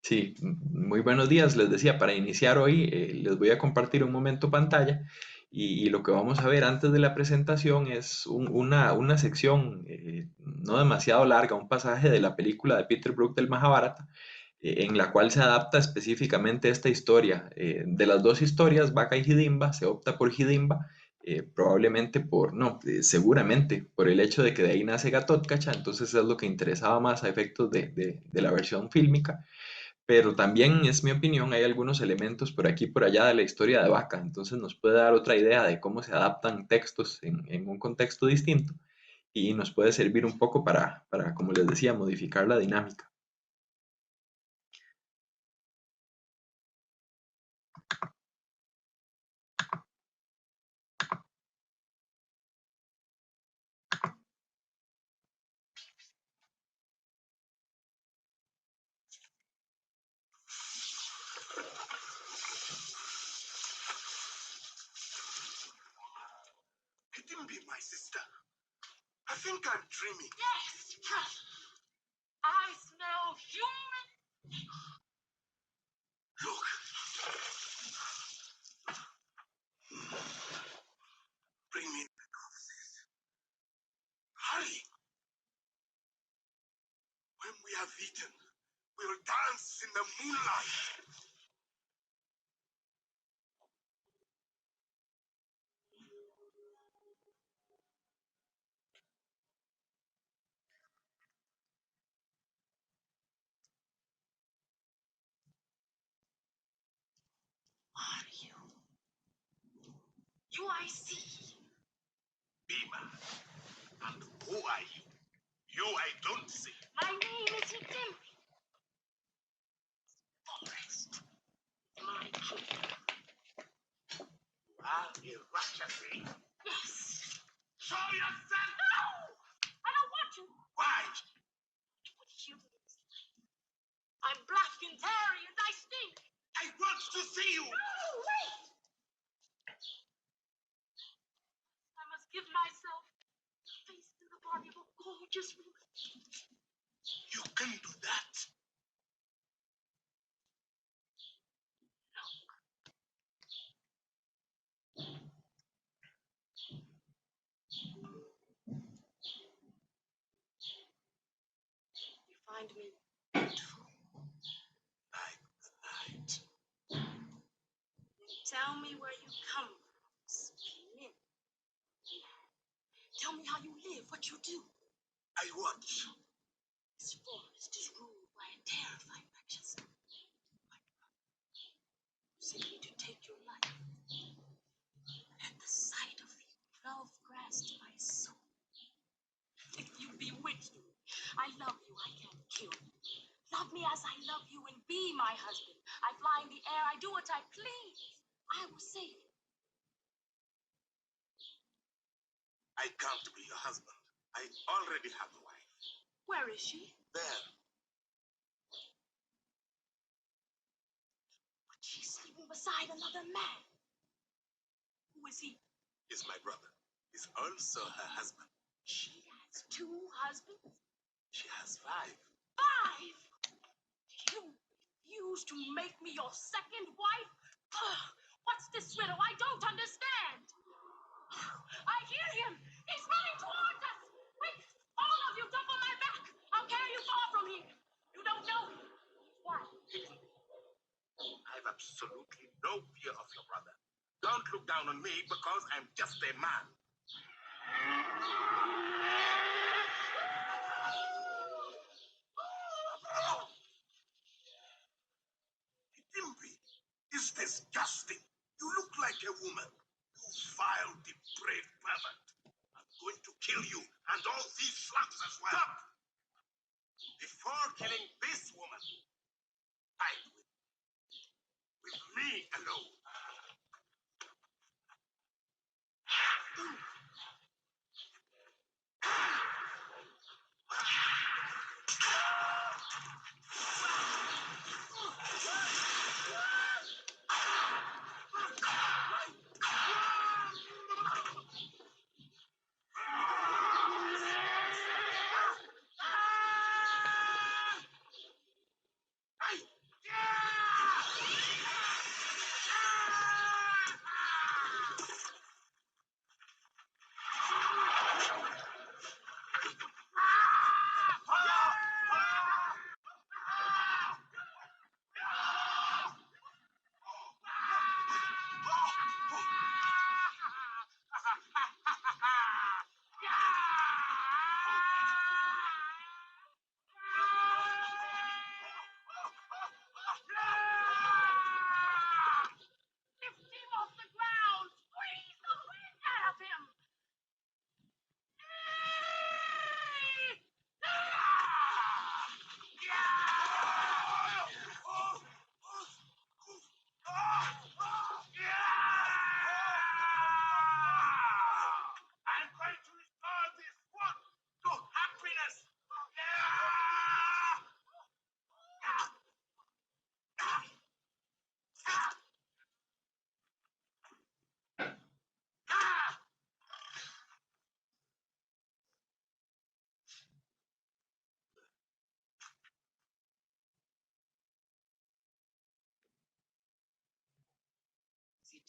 Sí, muy buenos días. Les decía, para iniciar hoy, les voy a compartir un momento pantalla y lo que vamos a ver antes de la presentación es una sección no demasiado larga, un pasaje de la película de Peter Brook del Mahabharata, en la cual se adapta específicamente esta historia. De las dos historias, Baka y Hidimba, se opta por Hidimba, probablemente no, seguramente por el hecho de que de ahí nace Gatotkacha, entonces es lo que interesaba más a efectos de la versión fílmica. Pero también es mi opinión, hay algunos elementos por aquí y por allá de la historia de Vaca, entonces nos puede dar otra idea de cómo se adaptan textos en un contexto distinto y nos puede servir un poco para, como les decía, modificar la dinámica. It didn't be my sister. I think I'm dreaming. Yes, I smell human. Look. Bring me the corpses. Hurry. When we have eaten, we'll dance in the moonlight. Are you? You I see. Bhima. And who are you? You I don't see. My name is Hidimbi. Forest. My kingdom. You are a Rakshasi. Yes. Show yourself! No! I don't want to. Why? What human is like? I'm black and hairy and I stink. I want to see you. No, wait! I must give myself the face and the body of a gorgeous woman. You can do that. You find me beautiful. Like the night. Tell me where you come from. Speak. Tell me how you live, what you do. I watch. This forest is ruled by a terrifying Rakshasa. Simply to take your life. At the sight of you, love grasped my soul. If you bewitched me, I love you, I can't kill you. Love me as I love you and be my husband. I fly in the air, I do what I please. I will save you. I can't be your husband. I already have a wife. Where is she? There. But she's sleeping beside another man. Who is he? He's my brother. He's also her husband. She has two husbands? She has 5. 5! You refuse to make me your second wife? Ugh, what's this riddle? I don't understand. I hear him. He's running towards us. Quick, all of you, jump on my back. I'll carry you far from here. You don't know him. Why? I have absolutely no fear of your brother. Don't look down on me because I'm just a man. Hidimbi is disgusting. You look like a woman. You vile, depraved pervert. I'm going to kill you and all these sluts as well. Stop! Before killing this woman, fight with me alone.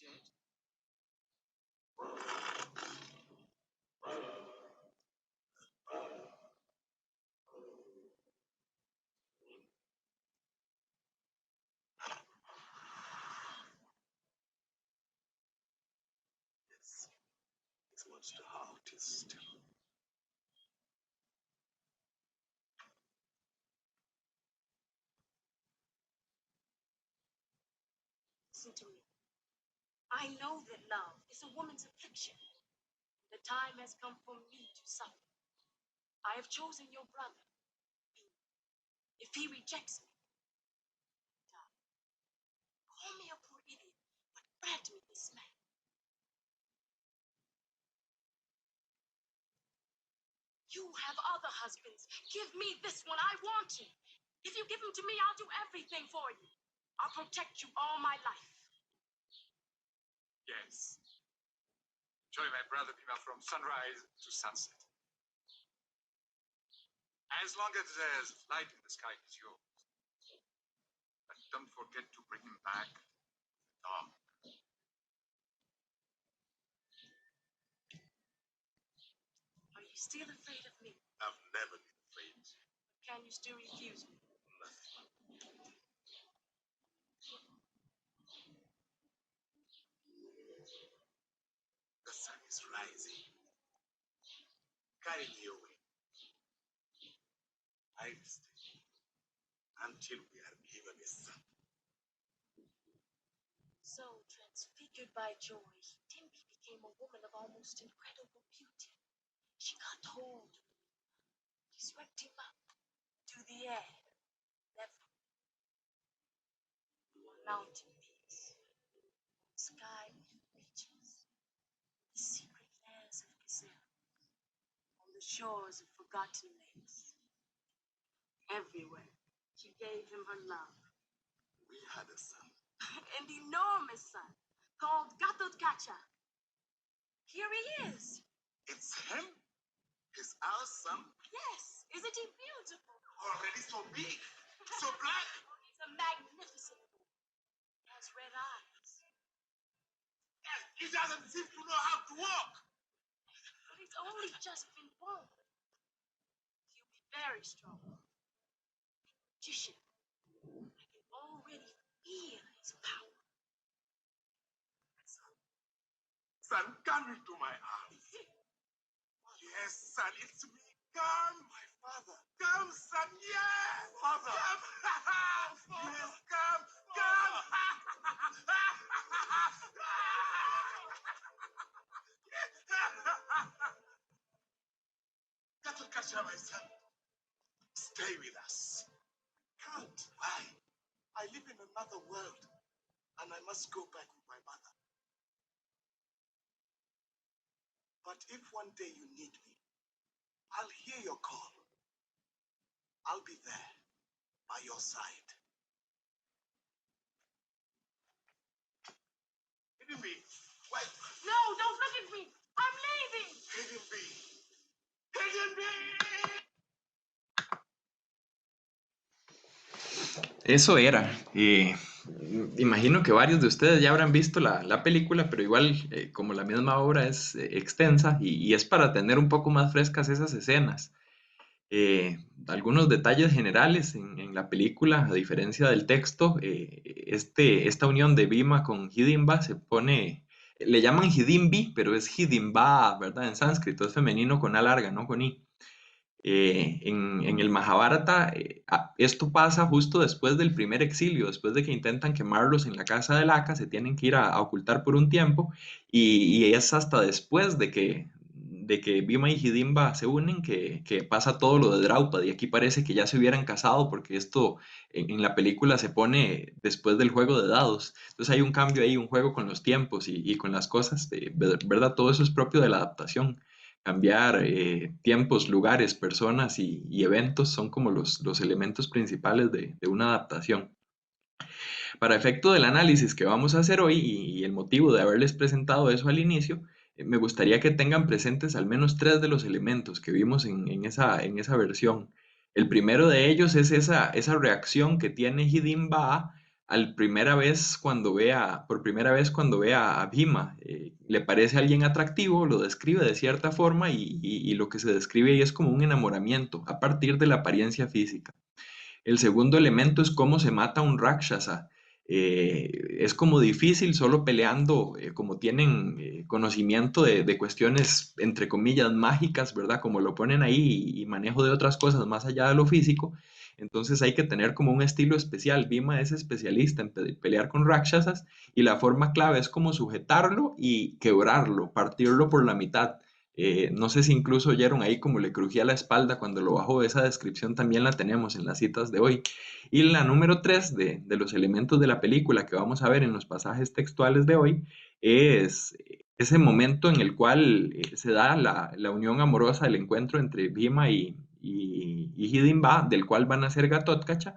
dead. Yes, his monster heart is still. Listen to me. I know that love is a woman's affliction. The time has come for me to suffer. I have chosen your brother. If he rejects me, die. Call me a poor idiot, but grant me this man. You have other husbands. Give me this one. I want him. If you give him to me, I'll do everything for you. I'll protect you all my life. Yes. Join my brother Bhima from sunrise to sunset. As long as there's light in the sky, it's yours. But don't forget to bring him back. Dark. Are you still afraid of me? I've never been afraid. Can you still refuse me? The sun is rising. Carry me away. I'll stay until we are given a son. So, transfigured by joy, Dimby became a woman of almost incredible beauty. She got hold of him. She swept him up to the air. Never. On mountain peaks, sky blue beaches, the secret lairs of gazelle, on the shores of forgotten lakes. Everywhere, she gave him her love. We had a son. An enormous son called Gatotkacha. Here he is. It's him? He's our son? Yes, isn't he beautiful? Already so big, so black. He's a magnificent boy. He has red eyes. He doesn't seem to know how to walk. But he's only just been born. He'll be very strong. Magician. I can already feel his power. Son, come into my arms. Yes, son, it's me. Come, my father. Come, son, yes. Father. Come. Yes, come. Gatotkacha, my son. Stay with us. Can't. Why? I live in another world, and I must go back with my mother. But if one day you need me, I'll hear your call. I'll be there, by your side. Hidden Bee, wait. No, don't look at me. I'm leaving. Hidden Bee. Hidden Bee. Eso era. Imagino que varios de ustedes ya habrán visto la película, pero igual, como la misma obra es extensa y es para tener un poco más frescas esas escenas. Algunos detalles generales en la película, a diferencia del texto, esta unión de Bhima con Hidimba se pone, le llaman Hidimbi, pero es Hidimba, ¿verdad? En sánscrito es femenino con A larga, no con I. En el Mahabharata, esto pasa justo después del primer exilio, después de que intentan quemarlos en la casa de Laka, se tienen que ir a ocultar por un tiempo, y es hasta después de que Bhima y Hidimba se unen que pasa todo lo de Draupadi. Aquí parece que ya se hubieran casado porque esto en la película se pone después del juego de dados. Entonces hay un cambio ahí, un juego con los tiempos y con las cosas, ¿verdad? Todo eso es propio de la adaptación. Cambiar tiempos, lugares, personas y eventos son como los elementos principales de una adaptación. Para efecto del análisis que vamos a hacer hoy y el motivo de haberles presentado eso al inicio, me gustaría que tengan presentes al menos tres de los elementos que vimos en esa versión. El primero de ellos es esa reacción que tiene Hidimba por primera vez cuando vea a Bhima, le parece a alguien atractivo, lo describe de cierta forma y lo que se describe ahí es como un enamoramiento a partir de la apariencia física. El segundo elemento es cómo se mata un Rakshasa. Es como difícil solo peleando, como tienen conocimiento de cuestiones, entre comillas, mágicas, ¿verdad? Como lo ponen ahí y manejo de otras cosas más allá de lo físico. Entonces hay que tener como un estilo especial. Bhima es especialista en pelear con Rakshasas y la forma clave es como sujetarlo y quebrarlo, partirlo por la mitad. No sé si incluso oyeron ahí como le crujía la espalda cuando lo bajó. Esa descripción también la tenemos en las citas de hoy. Y la número 3 de los elementos de la película que vamos a ver en los pasajes textuales de hoy es ese momento en el cual se da la unión amorosa, el encuentro entre Bhima y Hidimba, del cual van a ser Gatotkacha,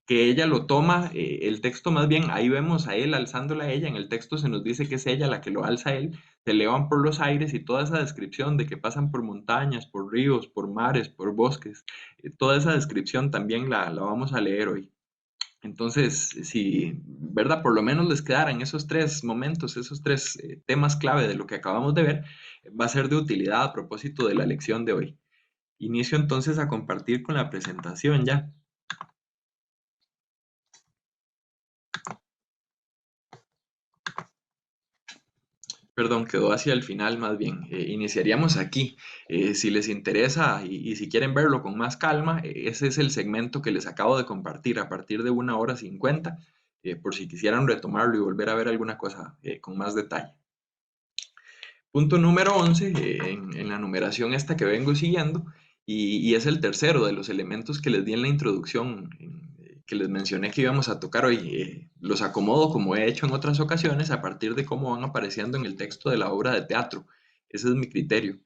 que ella lo toma, el texto más bien, ahí vemos a él alzándola a ella, en el texto se nos dice que es ella la que lo alza a él, se elevan por los aires y toda esa descripción de que pasan por montañas, por ríos, por mares, por bosques, toda esa descripción también la vamos a leer hoy. Entonces, si, ¿verdad? Por lo menos les quedaran esos tres momentos, esos tres temas clave de lo que acabamos de ver, va a ser de utilidad a propósito de la lección de hoy. Inicio entonces a compartir con la presentación ya. Perdón, quedó hacia el final más bien. Iniciaríamos aquí. Si les interesa y si quieren verlo con más calma, ese es el segmento que les acabo de compartir a partir de 1 hora 50, por si quisieran retomarlo y volver a ver alguna cosa con más detalle. Punto número 11, en la numeración esta que vengo siguiendo, y es el tercero de los elementos que les di en la introducción, que les mencioné que íbamos a tocar hoy. Los acomodo como he hecho en otras ocasiones a partir de cómo van apareciendo en el texto de la obra de teatro. Ese es mi criterio.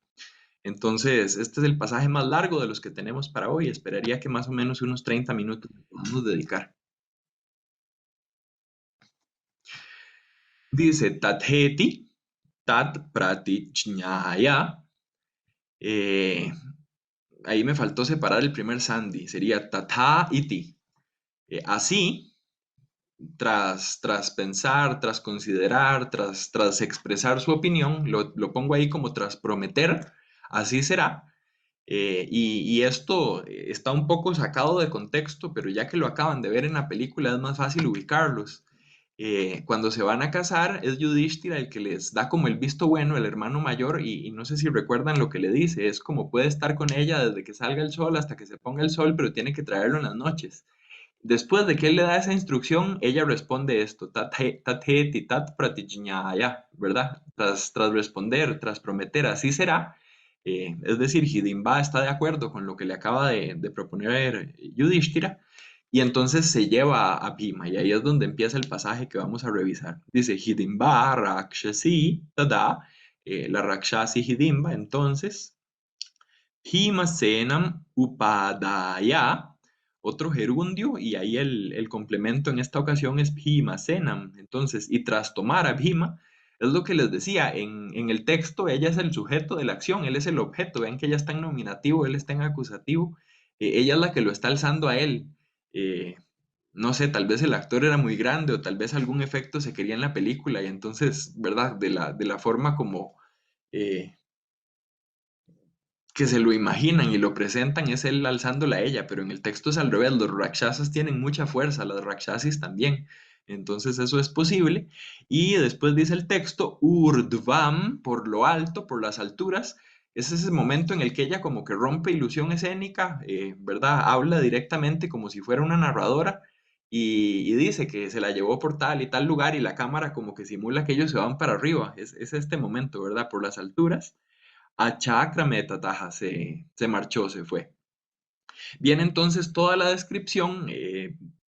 Entonces, este es el pasaje más largo de los que tenemos para hoy. Esperaría que más o menos unos 30 minutos podamos dedicar. Dice, Tatheti, Tat Pratichnaya. Eh, Ahí me faltó separar el primer sandhi, sería tatha iti. Así, tras pensar, tras considerar, tras expresar su opinión, lo pongo ahí como tras prometer, así será. Y esto está un poco sacado de contexto, pero ya que lo acaban de ver en la película es más fácil ubicarlos. Cuando se van a casar es Yudhishthira el que les da como el visto bueno, el hermano mayor, y no sé si recuerdan lo que le dice, es como puede estar con ella desde que salga el sol hasta que se ponga el sol, pero tiene que traerlo en las noches. Después de que él le da esa instrucción, ella responde esto, tatheti tat pratijñaya, ¿verdad? Tras responder, tras prometer, así será. Es decir, Hidimba está de acuerdo con lo que le acaba de proponer Yudhishthira, y entonces se lleva a Bhima, y ahí es donde empieza el pasaje que vamos a revisar. Dice, Hidimba Rakshasi tada, la Rakshasi Hidimba, entonces, Bhimasenam Upadaya, otro gerundio, y ahí el complemento en esta ocasión es Bhimasenam. Entonces, y tras tomar a Bhima, es lo que les decía, en el texto ella es el sujeto de la acción, él es el objeto, ven que ella está en nominativo, él está en acusativo, ella es la que lo está alzando a él. Eh, no sé, tal vez el actor era muy grande o tal vez algún efecto se quería en la película y entonces, ¿verdad? De la forma como... eh, que se lo imaginan y lo presentan es él alzándola a ella, pero en el texto es al revés, los rakshasas tienen mucha fuerza, las rakshasis también, entonces eso es posible, y después dice el texto, urdvam, por lo alto, por las alturas, es ese momento en el que ella como que rompe ilusión escénica, ¿verdad? Habla directamente como si fuera una narradora, y dice que se la llevó por tal y tal lugar, y la cámara como que simula que ellos se van para arriba, es este momento, ¿verdad? Por las alturas. A Chakrameta se marchó, se fue. Viene entonces toda la descripción,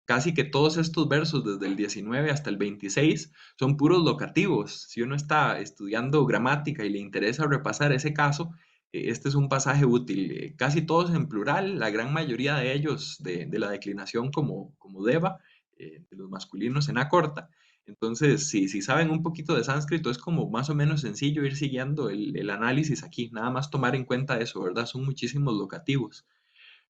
casi que todos estos versos, desde el 19 hasta el 26, son puros locativos. Si uno está estudiando gramática y le interesa repasar ese caso, este es un pasaje útil. Casi todos en plural, la gran mayoría de ellos de la declinación como deva, de los masculinos en A corta. Entonces, si saben un poquito de sánscrito, es como más o menos sencillo ir siguiendo el análisis aquí, nada más tomar en cuenta eso, ¿verdad? Son muchísimos locativos.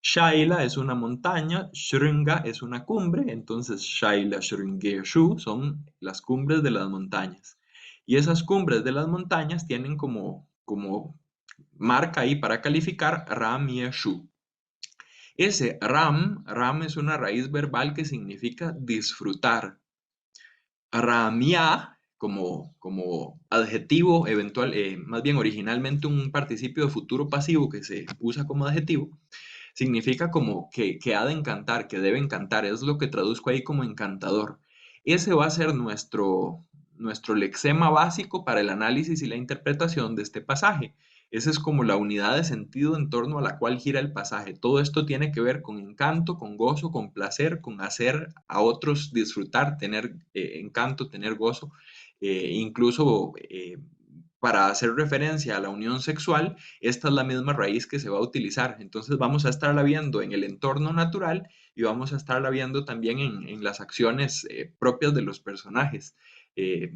Shaila es una montaña, Shringa es una cumbre, entonces Shaila Shringeshu son las cumbres de las montañas. Y esas cumbres de las montañas tienen como marca ahí para calificar Ram Yeshu. Ese Ram es una raíz verbal que significa disfrutar. Ramia, como adjetivo eventual, más bien originalmente un participio de futuro pasivo que se usa como adjetivo, significa como que ha de encantar, que debe encantar, es lo que traduzco ahí como encantador. Ese va a ser nuestro lexema básico para el análisis y la interpretación de este pasaje. Esa es como la unidad de sentido en torno a la cual gira el pasaje. Todo esto tiene que ver con encanto, con gozo, con placer, con hacer a otros disfrutar, tener encanto, tener gozo, incluso para hacer referencia a la unión sexual, esta es la misma raíz que se va a utilizar. Entonces vamos a estarla viendo en el entorno natural y vamos a estarla viendo también en las acciones propias de los personajes. Eh,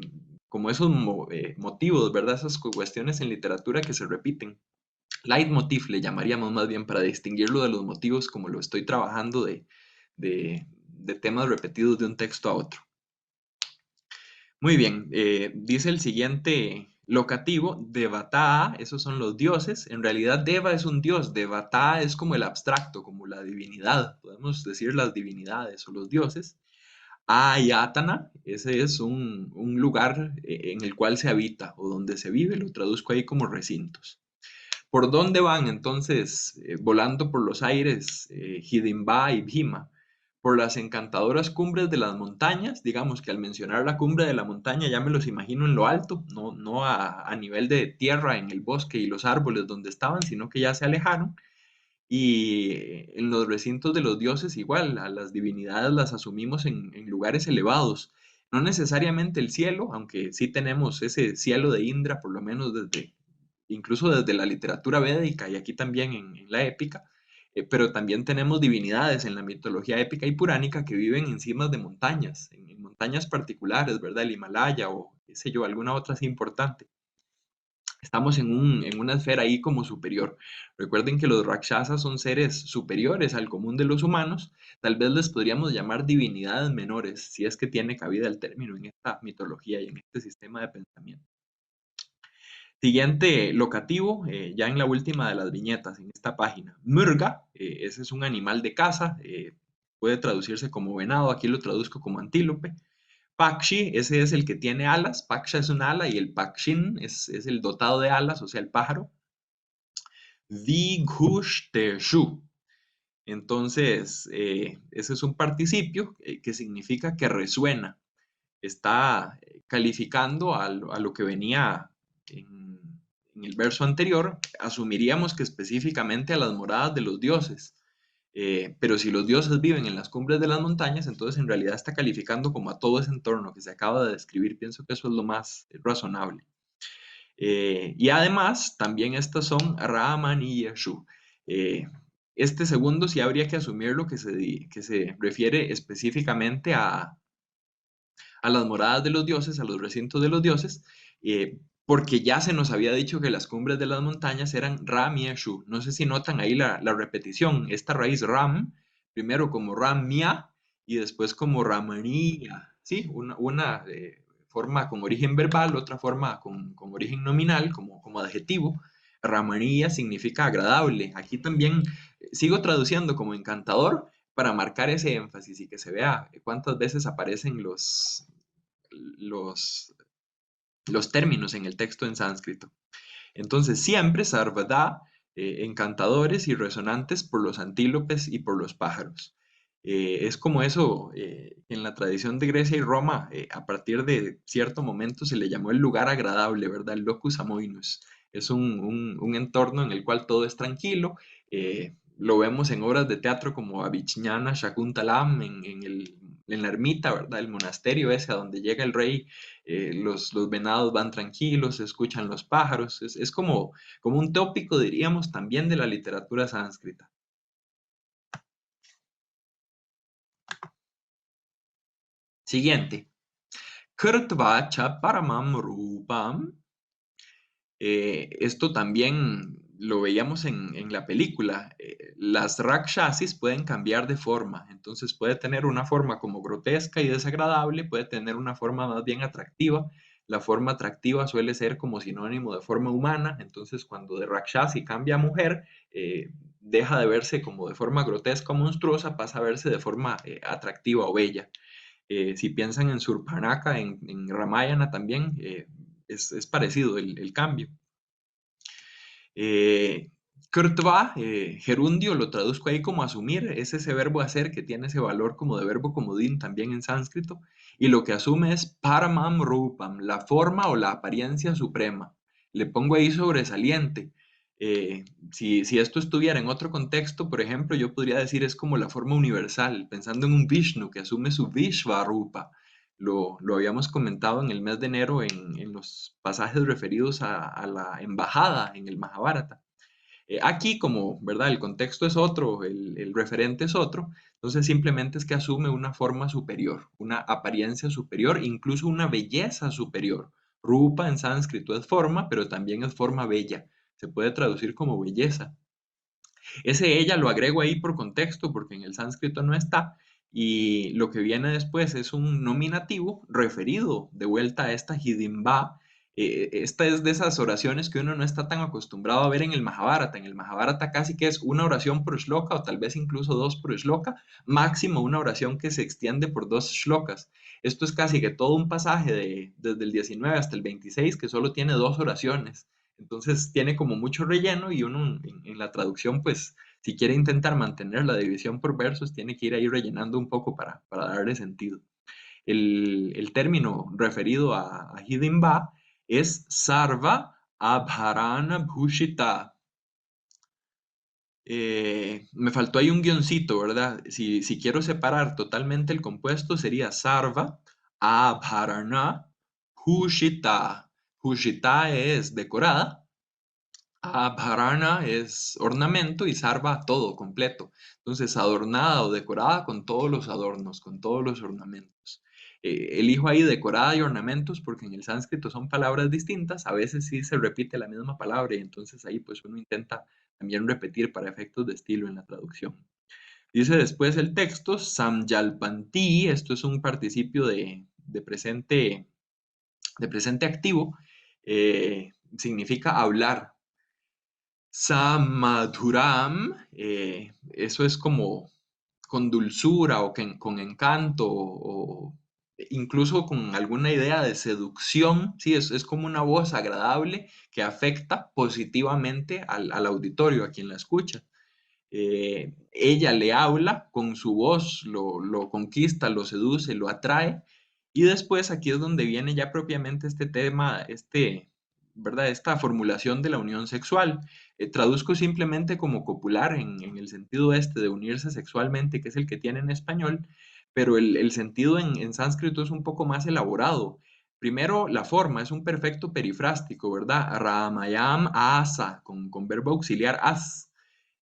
como esos motivos, ¿verdad? Esas cuestiones en literatura que se repiten. Leitmotiv le llamaríamos más bien para distinguirlo de los motivos como lo estoy trabajando de temas repetidos de un texto a otro. Muy bien, dice el siguiente locativo, Devata, esos son los dioses. En realidad Deva es un dios, Devata es como el abstracto, como la divinidad, podemos decir las divinidades o los dioses. Ayatana, ese es un lugar en el cual se habita o donde se vive, lo traduzco ahí como recintos. ¿Por dónde van entonces volando por los aires Hidimba y Bhima? Por las encantadoras cumbres de las montañas, digamos que al mencionar la cumbre de la montaña ya me los imagino en lo alto, no a nivel de tierra en el bosque y los árboles donde estaban, sino que ya se alejaron. Y en los recintos de los dioses igual, a las divinidades las asumimos en lugares elevados. No necesariamente el cielo, aunque sí tenemos ese cielo de Indra, por lo menos incluso desde la literatura védica y aquí también en la épica, pero también tenemos divinidades en la mitología épica y puránica que viven en cimas de montañas, en montañas particulares, ¿verdad? El Himalaya o qué sé yo, alguna otra así importante. Estamos en una esfera ahí como superior. Recuerden que los rakshasas son seres superiores al común de los humanos. Tal vez les podríamos llamar divinidades menores, si es que tiene cabida el término en esta mitología y en este sistema de pensamiento. Siguiente locativo, ya en la última de las viñetas, en esta página. Murga, ese es un animal de caza, puede traducirse como venado, aquí lo traduzco como antílope. Pakshi, ese es el que tiene alas, Paksha es un ala y el Pakshin es el dotado de alas, o sea, el pájaro. Vighush-teshu. Entonces, ese es un participio que significa que resuena. Está calificando a lo que venía en el verso anterior. Asumiríamos que específicamente a las moradas de los dioses. Pero si los dioses viven en las cumbres de las montañas, entonces en realidad está calificando como a todo ese entorno que se acaba de describir. Pienso que eso es lo más razonable. Y además, también estas son Raman y Yeshu. Este segundo sí habría que asumirlo que se refiere específicamente a las moradas de los dioses, a los recintos de los dioses, porque ya se nos había dicho que las cumbres de las montañas eran Ram y Yeshu. No sé si notan ahí la repetición, esta raíz Ram, primero como Ramya y después como Ramaniya, ¿sí? Una forma con origen verbal, otra forma con origen nominal, como adjetivo. Ramaniya significa agradable. Aquí también sigo traduciendo como encantador para marcar ese énfasis y que se vea cuántas veces aparecen los, los términos en el texto en sánscrito. Entonces, siempre sarvada, encantadores y resonantes por los antílopes y por los pájaros. Es como eso, en la tradición de Grecia y Roma, a partir de cierto momento se le llamó el lugar agradable, ¿verdad? El locus amoenus. Es un entorno en el cual todo es tranquilo. Lo vemos en obras de teatro como Avichnana Shakuntalam, en la ermita, ¿verdad? El monasterio ese a donde llega el rey, los venados van tranquilos, se escuchan los pájaros. Es como un tópico, diríamos, también de la literatura sánscrita. Siguiente. Krtva cha paramam rupam. Esto también lo veíamos en la película, las Rakshasis pueden cambiar de forma, entonces puede tener una forma como grotesca y desagradable, puede tener una forma más bien atractiva. La forma atractiva suele ser como sinónimo de forma humana, entonces cuando de Rakshasi cambia a mujer, deja de verse como de forma grotesca o monstruosa, pasa a verse de forma atractiva o bella. Si piensan en Surpanaka, en Ramayana también, es parecido el cambio. Krtva, gerundio, lo traduzco ahí como asumir, es ese verbo hacer que tiene ese valor como de verbo comodín también en sánscrito, y lo que asume es paramam rupam, la forma o la apariencia suprema. Le pongo ahí sobresaliente. Si esto estuviera en otro contexto, por ejemplo, yo podría decir es como la forma universal, pensando en un Vishnu que asume su Vishvarupa. Lo habíamos comentado en el mes de enero en los pasajes referidos a la embajada en el Mahabharata. Aquí, como, ¿verdad? El contexto es otro, el referente es otro, entonces simplemente es que asume una forma superior, una apariencia superior, incluso una belleza superior. Rupa en sánscrito es forma, pero también es forma bella. Se puede traducir como belleza. Ese ella lo agrego ahí por contexto porque en el sánscrito no está y lo que viene después es un nominativo referido de vuelta a esta hidimba. Esta es de esas oraciones que uno no está tan acostumbrado a ver en el Mahabharata. En el Mahabharata casi que es una oración por shloka o tal vez incluso dos por shloka, máximo una oración que se extiende por dos shlokas. Esto es casi que todo un pasaje desde el 19 hasta el 26 que solo tiene dos oraciones. Entonces tiene como mucho relleno y uno en la traducción, pues, si quiere intentar mantener la división por versos, tiene que ir ahí rellenando un poco para darle sentido. El término referido a Hidimba es Sarva Abharana Bhushita. Me faltó ahí un guioncito, ¿verdad? Si quiero separar totalmente el compuesto, sería Sarva Abharana Bhushita. Bhushita es decorada. Abharana es ornamento y sarva todo completo. Entonces, adornada o decorada con todos los adornos, con todos los ornamentos. Elijo ahí decorada y ornamentos porque en el sánscrito son palabras distintas. A veces sí se repite la misma palabra y entonces ahí pues uno intenta también repetir para efectos de estilo en la traducción. Dice después el texto, samyalpanti, esto es un participio de presente activo, significa hablar. Samadhuram, eso es como con dulzura o con encanto o incluso con alguna idea de seducción, sí, es como una voz agradable que afecta positivamente al auditorio, a quien la escucha. Ella le habla con su voz, lo conquista, lo seduce, lo atrae, y después aquí es donde viene ya propiamente este tema, ¿verdad? Esta formulación de la unión sexual. Traduzco simplemente como copular en el sentido este de unirse sexualmente, que es el que tiene en español, pero el sentido en sánscrito es un poco más elaborado. Primero, la forma es un perfecto perifrástico, ¿verdad? Ramayam asa, con verbo auxiliar as.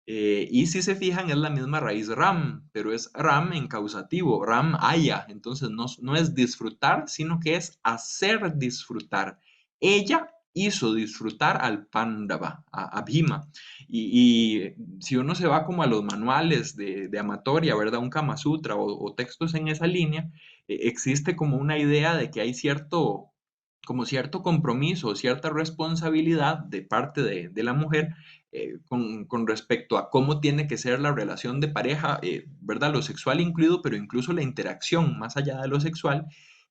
Y si se fijan, es la misma raíz ram, pero es ram en causativo, ram haya. Entonces no es disfrutar, sino que es hacer disfrutar. Ella hizo disfrutar al Pándava, a Bhima. Y si uno se va como a los manuales de amatoria, ¿verdad? Un Kama Sutra o textos en esa línea, existe como una idea de que hay como cierto compromiso, cierta responsabilidad de parte de la mujer con respecto a cómo tiene que ser la relación de pareja, ¿verdad? Lo sexual incluido, pero incluso la interacción más allá de lo sexual.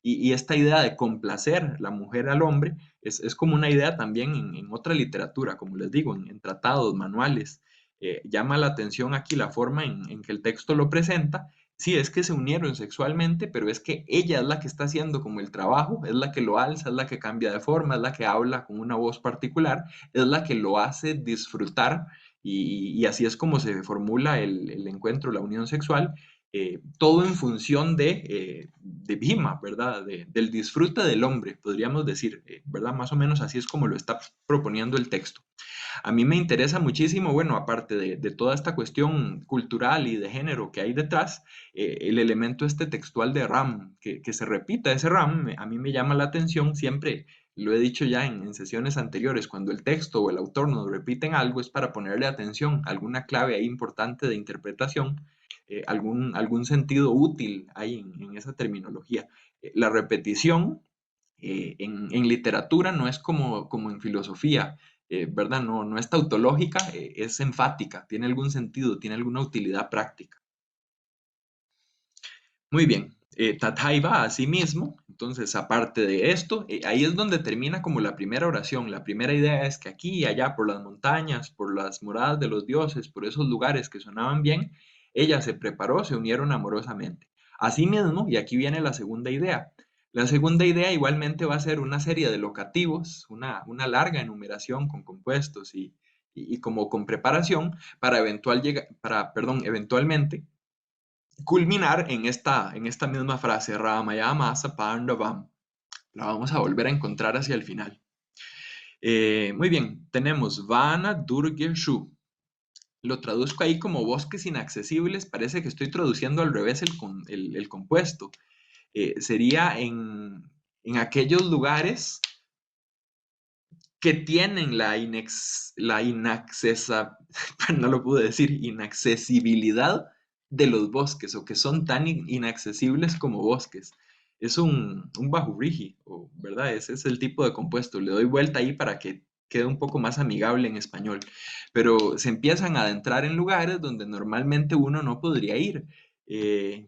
Y esta idea de complacer la mujer al hombre es como una idea también en otra literatura, como les digo, en tratados, manuales. Llama la atención aquí la forma en que el texto lo presenta. Sí, es que se unieron sexualmente, pero es que ella es la que está haciendo como el trabajo, es la que lo alza, es la que cambia de forma, es la que habla con una voz particular, es la que lo hace disfrutar y así es como se formula el encuentro, la unión sexual. todo en función de Bhima, ¿verdad? Del disfrute del hombre, podríamos decir, ¿verdad? Más o menos así es como lo está proponiendo el texto. A mí me interesa muchísimo, bueno, aparte de toda esta cuestión cultural y de género que hay detrás, el elemento este textual de Ram, que se repita ese Ram, a mí me llama la atención siempre. Lo he dicho ya en sesiones anteriores, cuando el texto o el autor nos repiten algo es para ponerle atención, alguna clave ahí importante de interpretación, algún sentido útil hay en esa terminología. La repetición en literatura no es como en filosofía, ¿verdad? No es tautológica, es enfática, tiene algún sentido, tiene alguna utilidad práctica. Muy bien, Tathaiva a sí mismo, entonces aparte de esto, ahí es donde termina como la primera oración. La primera idea es que aquí y allá, por las montañas, por las moradas de los dioses, por esos lugares que sonaban bien, ella se preparó, se unieron amorosamente. Asimismo, y aquí viene la segunda idea. La segunda idea igualmente va a ser una serie de locativos, una larga enumeración con compuestos y como con preparación para, eventualmente culminar en esta misma frase, Ramayama Sapandavam. La vamos a volver a encontrar hacia el final. Muy bien, tenemos Vana Durge Shu. Lo traduzco ahí como bosques inaccesibles. Parece que estoy traduciendo al revés el compuesto. Sería en aquellos lugares que tienen no lo pude decir, inaccesibilidad de los bosques o que son tan inaccesibles como bosques. Es un bajurrigi, ¿verdad? Ese es el tipo de compuesto. Le doy vuelta ahí para que quede un poco más amigable en español. Pero se empiezan a adentrar en lugares donde normalmente uno no podría ir. Eh,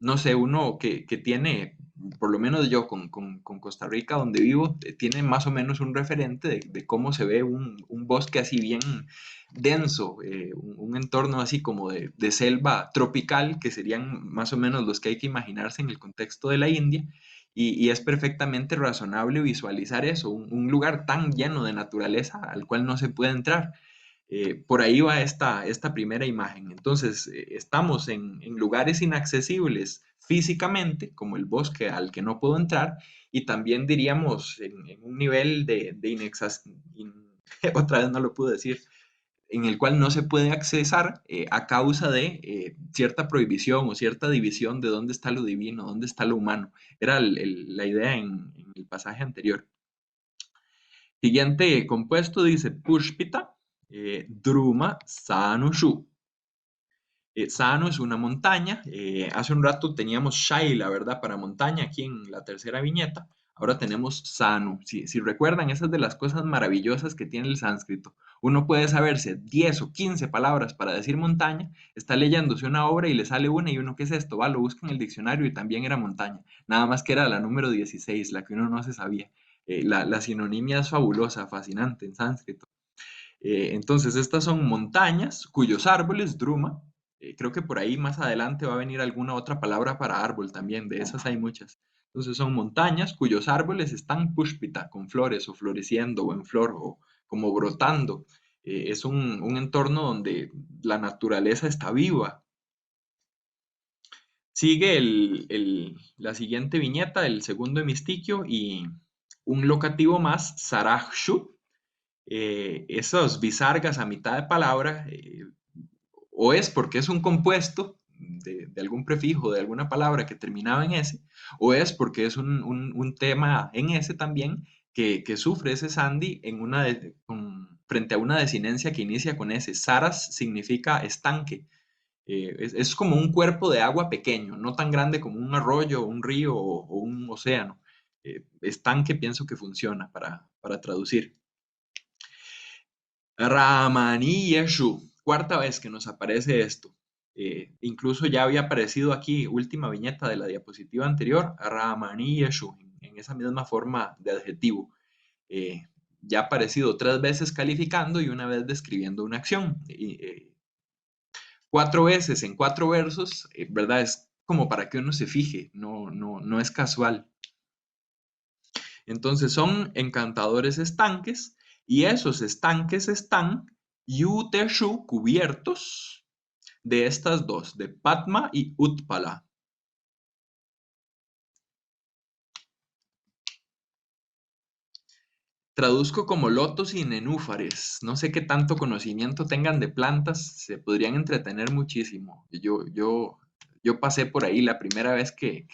no sé, uno que tiene, por lo menos yo con Costa Rica, donde vivo, tiene más o menos un referente de cómo se ve un bosque así bien denso, un entorno así como de selva tropical, que serían más o menos los que hay que imaginarse en el contexto de la India, y es perfectamente razonable visualizar eso, un lugar tan lleno de naturaleza al cual no se puede entrar. Por ahí va esta primera imagen. Entonces, estamos en lugares inaccesibles físicamente, como el bosque al que no puedo entrar, y también diríamos en un nivel otra vez no lo puedo decir, en el cual no se puede accesar a causa de cierta prohibición o cierta división de dónde está lo divino, dónde está lo humano. Era la idea en el pasaje anterior. Siguiente compuesto dice Pushpita, Druma Sanushu. Sano es una montaña. Hace un rato teníamos Shaila, ¿verdad? Para montaña aquí en la tercera viñeta. Ahora tenemos Sanu. Si recuerdan, esas de las cosas maravillosas que tiene el sánscrito. Uno puede saberse 10 o 15 palabras para decir montaña, está leyéndose una obra y le sale una y uno, ¿qué es esto? Va, lo busca en el diccionario y también era montaña. Nada más que era la número 16, la que uno no se sabía. La sinonimia es fabulosa, fascinante en sánscrito. Entonces, estas son montañas cuyos árboles, druma, creo que por ahí más adelante va a venir alguna otra palabra para árbol también, de esas hay muchas. Entonces, son montañas cuyos árboles están pushpita, con flores o floreciendo o en flor o como brotando. Es un entorno donde la naturaleza está viva. Sigue la siguiente viñeta, el segundo hemistiquio y un locativo más, Sarakshu, esos bisargas a mitad de palabra, o es porque es un compuesto de algún prefijo, de alguna palabra que terminaba en S, o es porque es un tema en S también que sufre ese Sandy frente a una desinencia que inicia con S. Saras significa estanque. Es como un cuerpo de agua pequeño, no tan grande como un arroyo, un río o un océano. Estanque pienso que funciona para traducir. Ramani Yeshu, cuarta vez que nos aparece esto. Incluso ya había aparecido aquí, última viñeta de la diapositiva anterior, Ramani Yeshu, en esa misma forma de adjetivo. Ya ha aparecido 3 veces calificando y una vez describiendo una acción. 4 veces en 4 versos, ¿verdad? Es como para que uno se fije, no es casual. Entonces son encantadores estanques y esos estanques están Yuteshu cubiertos de estas dos, de Padma y Utpala. Traduzco como lotos y nenúfares. No sé qué tanto conocimiento tengan de plantas, se podrían entretener muchísimo. Yo pasé por ahí la primera vez que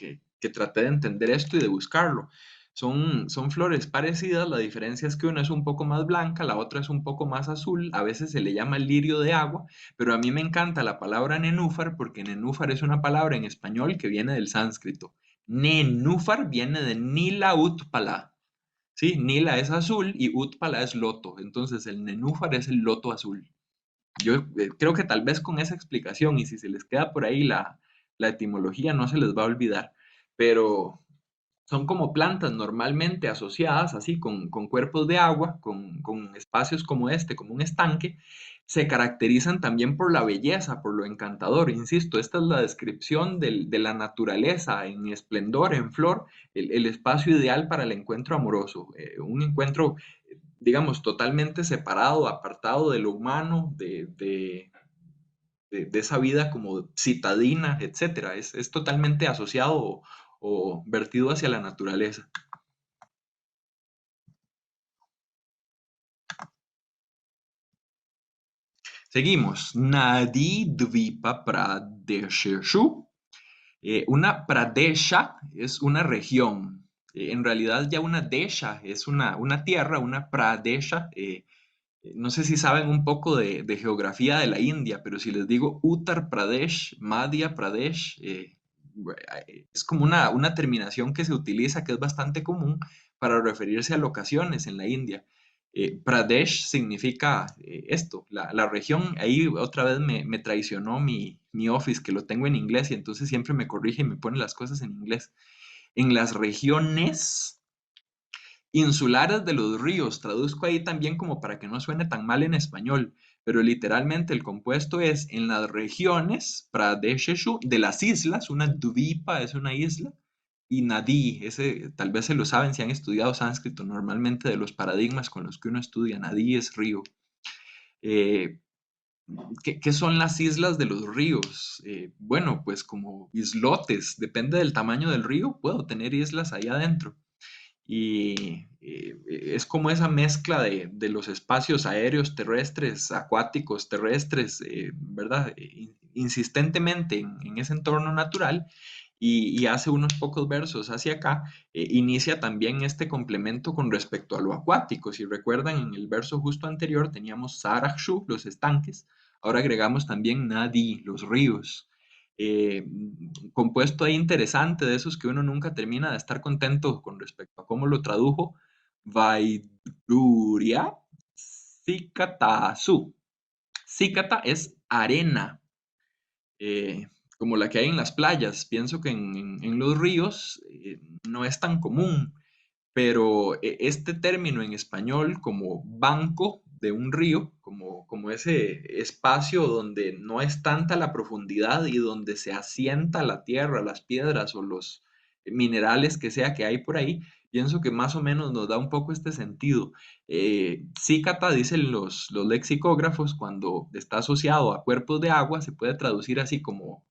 traté de entender esto y de buscarlo. Son flores parecidas, la diferencia es que una es un poco más blanca, la otra es un poco más azul, a veces se le llama lirio de agua, pero a mí me encanta la palabra nenúfar porque nenúfar es una palabra en español que viene del sánscrito. Nenúfar viene de Nila Utpala. Sí, Nila es azul y Utpala es loto. Entonces el nenúfar es el loto azul. Yo creo que tal vez con esa explicación y si se les queda por ahí la etimología no se les va a olvidar. Pero son como plantas normalmente asociadas así con cuerpos de agua, con espacios como este, como un estanque, se caracterizan también por la belleza, por lo encantador. Insisto, esta es la descripción de la naturaleza en esplendor, en flor, el espacio ideal para el encuentro amoroso, un encuentro, digamos, totalmente separado, apartado de lo humano, de esa vida como citadina, etcétera. Es totalmente asociado o vertido hacia la naturaleza. Seguimos. Nadi Dvipa Pradesheshu. Una Pradesha es una región. En realidad ya una Desha es una tierra, una Pradesha. No sé si saben un poco de geografía de la India, pero si les digo Uttar Pradesh, Madhya Pradesh, es como una terminación que se utiliza, que es bastante común para referirse a locaciones en la India. Pradesh significa esto, la región. Ahí otra vez me traicionó mi Office, que lo tengo en inglés y entonces siempre me corrige y me pone las cosas en inglés. En las regiones insulares de los ríos, traduzco ahí también como para que no suene tan mal en español, pero literalmente el compuesto es en las regiones, Pradesheshu, de las islas, una dvipa es una isla, y nadi, ese tal vez se lo saben si han estudiado sánscrito, normalmente de los paradigmas con los que uno estudia, nadi es río. Eh, ¿Qué son las islas de los ríos? Bueno, pues como islotes, depende del tamaño del río, puedo tener islas ahí adentro y es como esa mezcla de los espacios aéreos, terrestres, acuáticos, terrestres, ¿verdad? Insistentemente en ese entorno natural y hace unos pocos versos hacia acá, inicia también este complemento con respecto a lo acuático. Si recuerdan, en el verso justo anterior teníamos Sarakshu, los estanques, ahora agregamos también Nadi, los ríos. Compuesto ahí interesante de esos que uno nunca termina de estar contento con respecto a cómo lo tradujo, Vaiduria Sikatasu. Sikata es arena, eh, como la que hay en las playas. Pienso que en los ríos no es tan común, pero este término en español como banco de un río, como ese espacio donde no es tanta la profundidad y donde se asienta la tierra, las piedras o los minerales que sea que hay por ahí, pienso que más o menos nos da un poco este sentido. Cícata, dicen los lexicógrafos, cuando está asociado a cuerpos de agua, se puede traducir así como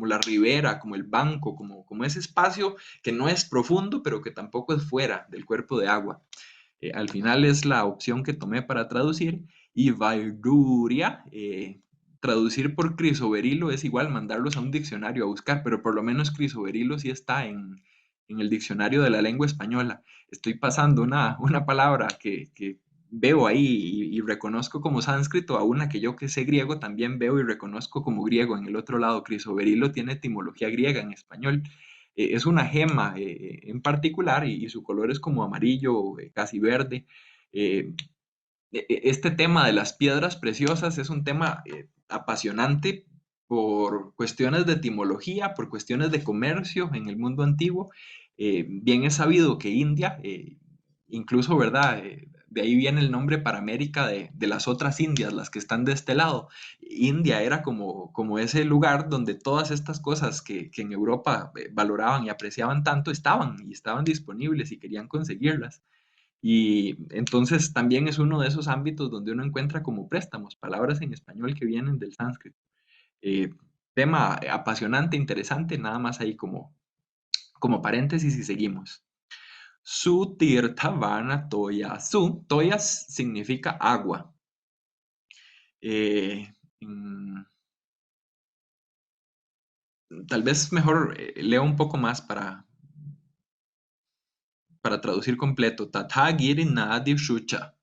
la ribera, como el banco, como ese espacio que no es profundo, pero que tampoco es fuera del cuerpo de agua. Al final es la opción que tomé para traducir. Y Valduria, traducir por crisoberilo es igual mandarlos a un diccionario a buscar, pero por lo menos crisoberilo sí está en el diccionario de la lengua española. Estoy pasando una palabra que veo ahí y reconozco como sánscrito a una que yo que sé griego también veo y reconozco como griego en el otro lado. Crisoberilo tiene etimología griega en español. Es una gema en particular y su color es como amarillo, casi verde. Eh, este tema de las piedras preciosas es un tema apasionante por cuestiones de etimología, por cuestiones de comercio en el mundo antiguo. Bien es sabido que India, incluso, ¿verdad? De ahí viene el nombre para América de las otras Indias, las que están de este lado. India era como ese lugar donde todas estas cosas que en Europa valoraban y apreciaban tanto estaban y estaban disponibles y querían conseguirlas. Y entonces también es uno de esos ámbitos donde uno encuentra como préstamos, palabras en español que vienen del sánscrito. Tema apasionante, interesante, nada más ahí como paréntesis y seguimos. Su tirthavana toya su. Toyas significa agua. Eh, mm, Tal vez mejor leo un poco más para traducir completo. Tatha giri nadi shucha.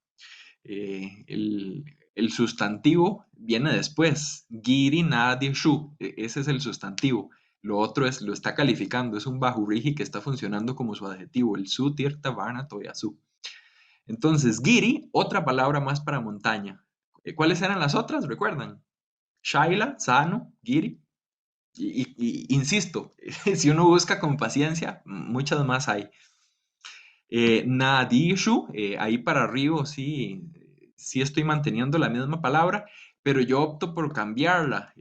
El sustantivo viene después. Giri nadi shu. Ese es el sustantivo. Lo otro lo está calificando. Es un bahuriji que está funcionando como su adjetivo. El su tirthavana toya su. Entonces, giri, otra palabra más para montaña. ¿Cuáles eran las otras? ¿Recuerdan? Shaila, Sano, Giri. Insisto, si uno busca con paciencia, muchas más hay. Nadishu, ahí para arriba sí, sí estoy manteniendo la misma palabra, pero yo opto por cambiarla.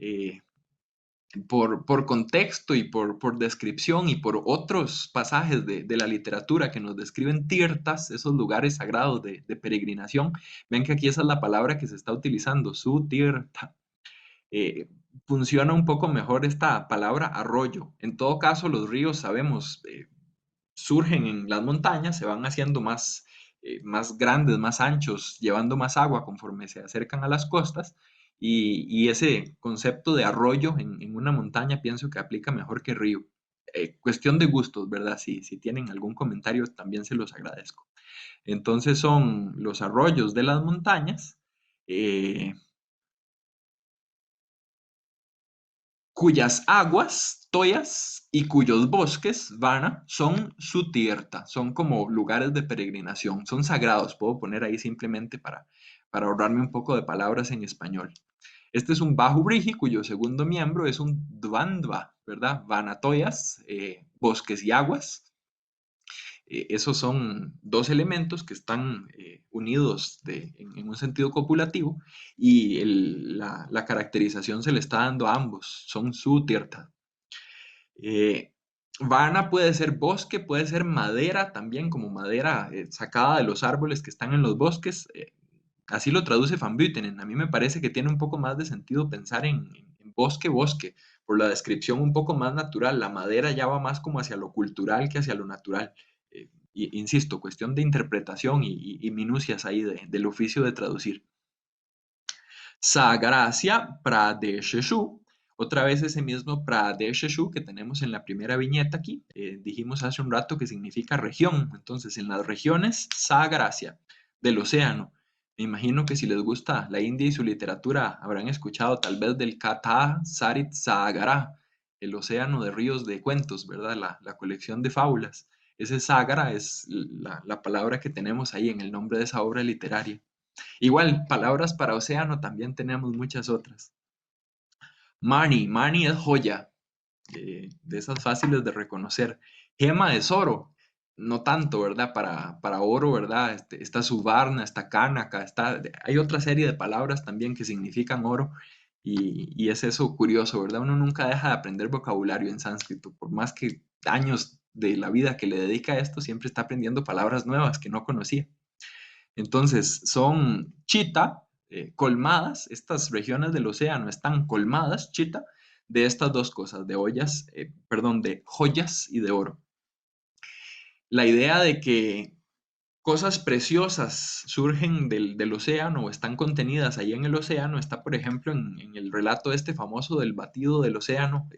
Por contexto y por descripción y por otros pasajes de la literatura que nos describen tirtas, esos lugares sagrados de peregrinación, ven que aquí esa es la palabra que se está utilizando, su tirta. Eh, Funciona un poco mejor esta palabra arroyo. En todo caso, los ríos, sabemos, surgen en las montañas, se van haciendo más grandes, más anchos, llevando más agua conforme se acercan a las costas. Y ese concepto de arroyo en una montaña pienso que aplica mejor que río. Cuestión de gustos, ¿verdad? Si tienen algún comentario, también se los agradezco. Entonces son los arroyos de las montañas, eh, cuyas aguas, toyas, y cuyos bosques, vana, son su tierra, son como lugares de peregrinación, son sagrados, puedo poner ahí simplemente para ahorrarme un poco de palabras en español. Este es un Bahubriji cuyo segundo miembro es un Dvandva, ¿verdad? Vanatoyas, bosques y aguas. Esos son dos elementos que están unidos en un sentido copulativo y la caracterización se le está dando a ambos, son su tierra. Vana puede ser bosque, puede ser madera también, como madera sacada de los árboles que están en los bosques. Así lo traduce Van Buitenen. A mí me parece que tiene un poco más de sentido pensar en bosque, bosque, por la descripción un poco más natural. La madera ya va más como hacia lo cultural que hacia lo natural. Insisto, cuestión de interpretación y minucias ahí del oficio de traducir. Sagracia Pradesheshu. Otra vez ese mismo Pradesheshu que tenemos en la primera viñeta aquí. Dijimos hace un rato que significa región. Entonces, en las regiones, Sagracia, del océano. Me imagino que si les gusta la India y su literatura, habrán escuchado tal vez del Katha Sarit Sagara, el océano de ríos de cuentos, ¿verdad? La colección de fábulas. Ese Sagara es la palabra que tenemos ahí en el nombre de esa obra literaria. Igual, palabras para océano también tenemos muchas otras. Mani, mani es joya, de esas fáciles de reconocer. Gema es oro, no tanto, ¿verdad? Para oro, ¿verdad? Está subarna, está cánaca, hay otra serie de palabras también que significan oro y es eso curioso, ¿verdad? Uno nunca deja de aprender vocabulario en sánscrito, por más que años de la vida que le dedica a esto, siempre está aprendiendo palabras nuevas que no conocía. Entonces, son chita, colmadas, estas regiones del océano están colmadas, chita, de estas dos cosas, de joyas y de oro. La idea de que cosas preciosas surgen del océano o están contenidas ahí en el océano está, por ejemplo, en el relato este famoso del batido del océano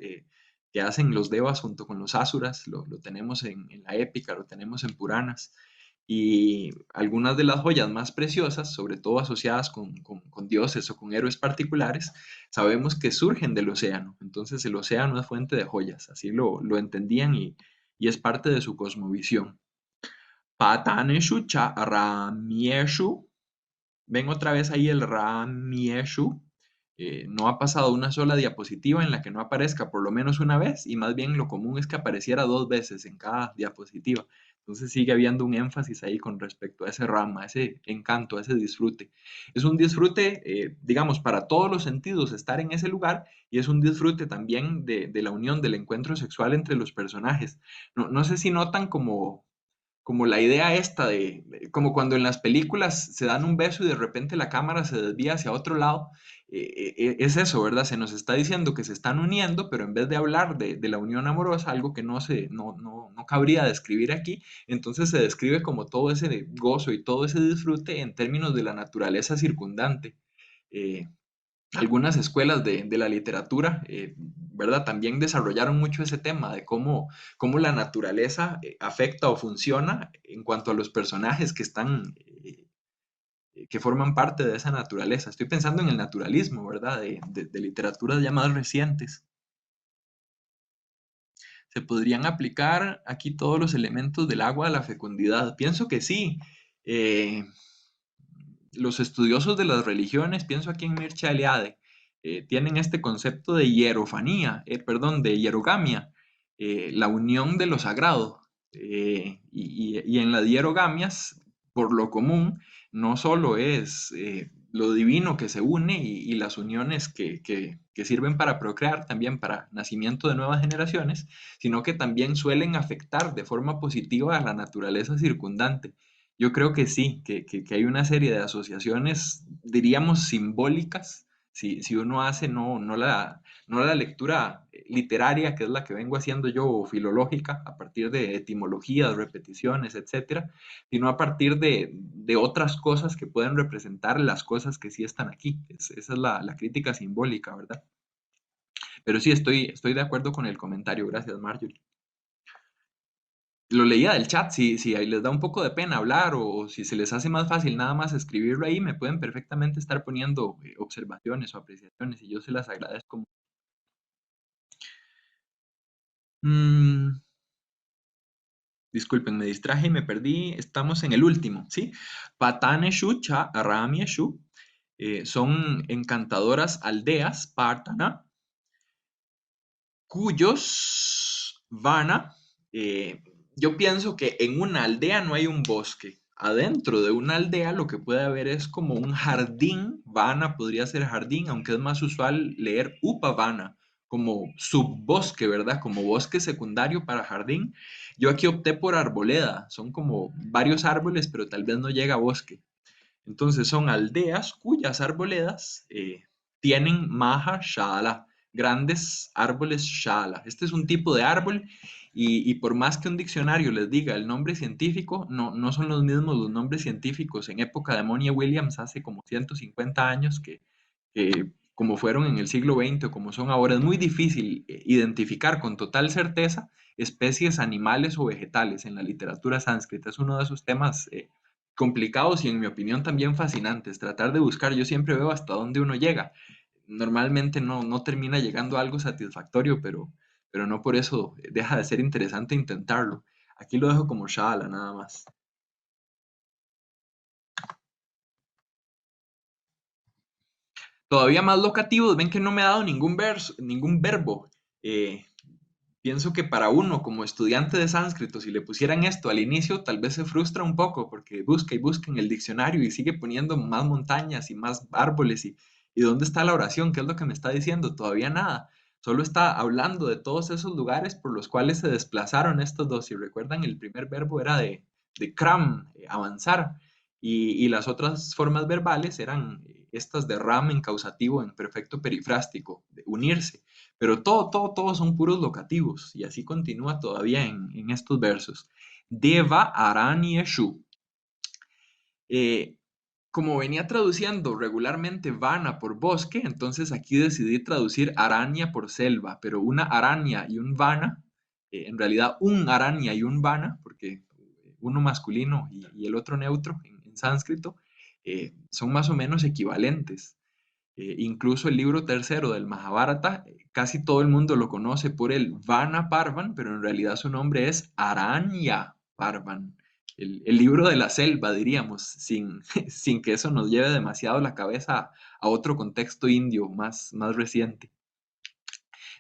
que hacen los devas junto con los asuras, lo tenemos en la épica, lo tenemos en Puranas. Y algunas de las joyas más preciosas, sobre todo asociadas con dioses o con héroes particulares, sabemos que surgen del océano. Entonces el océano es fuente de joyas, así lo entendían y es parte de su cosmovisión. Pataneshu cha Ramieshu. Ven otra vez ahí el Ramieshu. No ha pasado una sola diapositiva en la que no aparezca por lo menos una vez y más bien lo común es que apareciera dos veces en cada diapositiva. Entonces sigue habiendo un énfasis ahí con respecto a ese rama, a ese encanto, a ese disfrute. Es un disfrute, digamos, para todos los sentidos estar en ese lugar y es un disfrute también de la unión, del encuentro sexual entre los personajes. No sé si notan como como la idea esta como cuando en las películas se dan un beso y de repente la cámara se desvía hacia otro lado, es eso, ¿verdad? Se nos está diciendo que se están uniendo, pero en vez de hablar de la unión amorosa, algo que no cabría describir aquí, entonces se describe como todo ese gozo y todo ese disfrute en términos de la naturaleza circundante. Eh, Algunas escuelas de la literatura, ¿verdad? También desarrollaron mucho ese tema de cómo la naturaleza afecta o funciona en cuanto a los personajes que forman parte de esa naturaleza. Estoy pensando en el naturalismo, ¿verdad? De literaturas ya más recientes. ¿Se podrían aplicar aquí todos los elementos del agua a la fecundidad? Pienso que sí. Eh, los estudiosos de las religiones, pienso aquí en Mircea Eliade, tienen este concepto de hierofanía, perdón, de hierogamia, la unión de lo sagrado. Y en las hierogamias, por lo común, no solo es lo divino que se une y las uniones que sirven para procrear, también para nacimiento de nuevas generaciones, sino que también suelen afectar de forma positiva a la naturaleza circundante. Yo creo que sí, que hay una serie de asociaciones, diríamos, simbólicas, si uno hace no la lectura literaria, que es la que vengo haciendo yo, o filológica, a partir de etimologías, repeticiones, etcétera, sino a partir de otras cosas que pueden representar las cosas que sí están aquí. Esa es la crítica simbólica, ¿verdad? Pero sí, estoy de acuerdo con el comentario. Gracias, Marjorie. Lo leía del chat, si ahí les da un poco de pena hablar o si se les hace más fácil nada más escribirlo ahí, me pueden perfectamente estar poniendo observaciones o apreciaciones y yo se las agradezco. Mm, disculpen, me distraje y me perdí. Estamos en el último, ¿sí? Pataneshu cha Ramieshu son encantadoras aldeas, Partana, cuyos Vana, eh, yo pienso que en una aldea no hay un bosque. Adentro de una aldea lo que puede haber es como un jardín, Vana podría ser jardín, aunque es más usual leer Upavana, como subbosque, ¿verdad? Como bosque secundario para jardín. Yo aquí opté por arboleda, son como varios árboles, pero tal vez no llega a bosque. Entonces son aldeas cuyas arboledas tienen maja shala, grandes árboles shala. Este es un tipo de árbol y por más que un diccionario les diga el nombre científico, no son los mismos los nombres científicos en época de Monia Williams hace como 150 años que como fueron en el siglo XX o como son ahora. Es muy difícil identificar con total certeza especies animales o vegetales en la literatura sánscrita. Es uno de esos temas complicados y en mi opinión también fascinantes. Tratar de buscar, yo siempre veo hasta dónde uno llega. Normalmente no termina llegando a algo satisfactorio, pero no por eso deja de ser interesante intentarlo. Aquí lo dejo como shala nada más. Todavía más locativos, ven que no me ha dado ningún verso, ningún verbo. Eh, Pienso que para uno como estudiante de sánscrito, si le pusieran esto al inicio, tal vez se frustra un poco porque busca y busca en el diccionario y sigue poniendo más montañas y más árboles y ¿dónde está la oración? ¿Qué es lo que me está diciendo? Todavía nada. Solo está hablando de todos esos lugares por los cuales se desplazaron estos dos. Si recuerdan, el primer verbo era de kram, avanzar, y las otras formas verbales eran estas de ram en causativo en perfecto perifrástico, de unirse. Pero todo son puros locativos y así continúa todavía en estos versos. Deva Arani Eshu. Eh, Como venía traduciendo regularmente vana por bosque, entonces aquí decidí traducir araña por selva, pero una araña y un vana, en realidad un araña y un vana, porque uno masculino y el otro neutro en sánscrito, son más o menos equivalentes. Incluso el libro tercero del Mahabharata, casi todo el mundo lo conoce por el Vana Parvan, pero en realidad su nombre es Aranya Parvan, el libro de la selva, diríamos, sin que eso nos lleve demasiado la cabeza a otro contexto indio más reciente.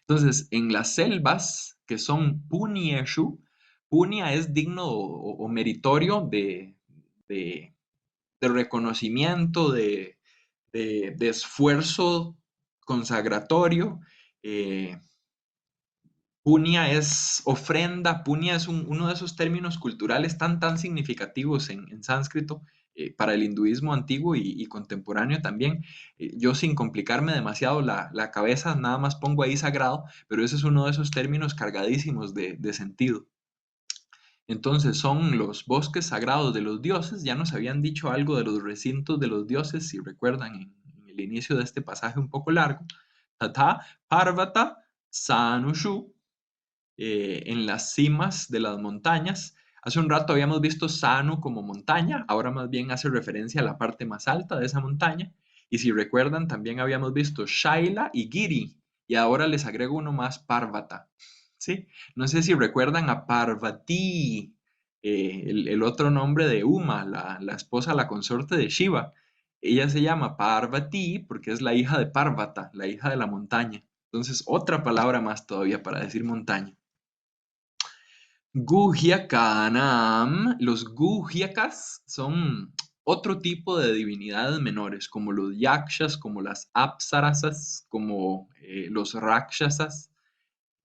Entonces, en las selvas que son Punyeshu, Punya es digno o meritorio de, de reconocimiento, de esfuerzo consagratorio, eh, Punya es ofrenda, punya es uno de esos términos culturales tan significativos en sánscrito para el hinduismo antiguo y contemporáneo también. Yo sin complicarme demasiado la cabeza, nada más pongo ahí sagrado, pero ese es uno de esos términos cargadísimos de sentido. Entonces son los bosques sagrados de los dioses, ya nos habían dicho algo de los recintos de los dioses, si recuerdan en el inicio de este pasaje un poco largo. Tata, Parvata, Sanushu, en las cimas de las montañas. Hace un rato habíamos visto Sanu como montaña, ahora más bien hace referencia a la parte más alta de esa montaña. Y si recuerdan, también habíamos visto Shaila y Giri, y ahora les agrego uno más, Parvata. ¿Sí? No sé si recuerdan a Parvati, el otro nombre de Uma, la esposa, la consorte de Shiva. Ella se llama Parvati porque es la hija de Parvata, la hija de la montaña. Entonces, otra palabra más todavía para decir montaña. Guhyakanam. Los Guhyakas son otro tipo de divinidades menores, como los Yakshas, como las Apsarasas, como los Rakshasas.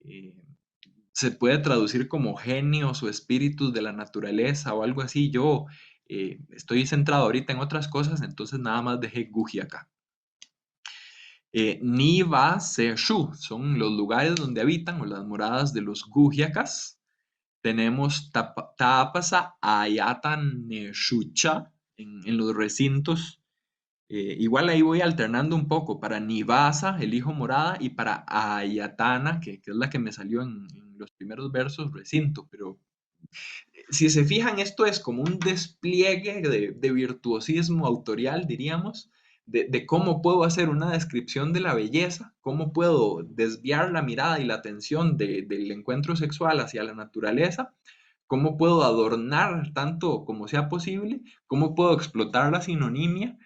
Eh, Se puede traducir como genios o espíritus de la naturaleza o algo así. Yo estoy centrado ahorita en otras cosas, entonces nada más dejé Guhyaka. Niva Seshu son los lugares donde habitan o las moradas de los Gujyakas. Tenemos Tapasa Ayataneshusha en los recintos. Igual ahí voy alternando un poco para Nivasa, el hijo morada, y para Ayatana, que es la que me salió en los primeros versos, recinto. Pero si se fijan, esto es como un despliegue de virtuosismo autorial, diríamos, de cómo puedo hacer una descripción de la belleza, cómo puedo desviar la mirada y la atención del encuentro sexual hacia la naturaleza, cómo puedo adornar tanto como sea posible, cómo puedo explotar la sinonimia.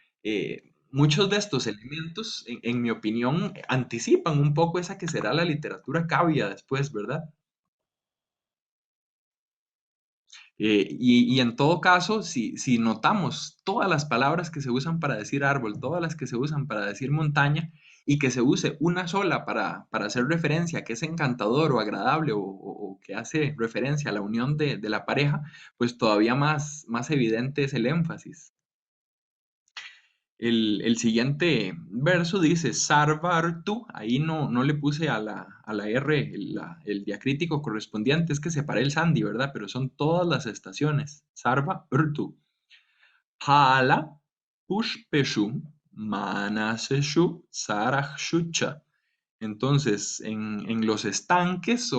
Muchos de estos elementos, en mi opinión, anticipan un poco esa que será la literatura cavia después, ¿verdad? Y en todo caso, si notamos todas las palabras que se usan para decir árbol, todas las que se usan para decir montaña, y que se use una sola para hacer referencia a que es encantador o agradable o que hace referencia a la unión de la pareja, pues todavía más evidente es el énfasis. El siguiente verso dice Sarvartu, ahí no le puse a la R el diacrítico correspondiente, es que separé el sandi, ¿verdad? Pero son todas las estaciones. Sarvartu. Hala, Pushpeshu, Manaseshu, Sarakshucha. Entonces, en los estanques,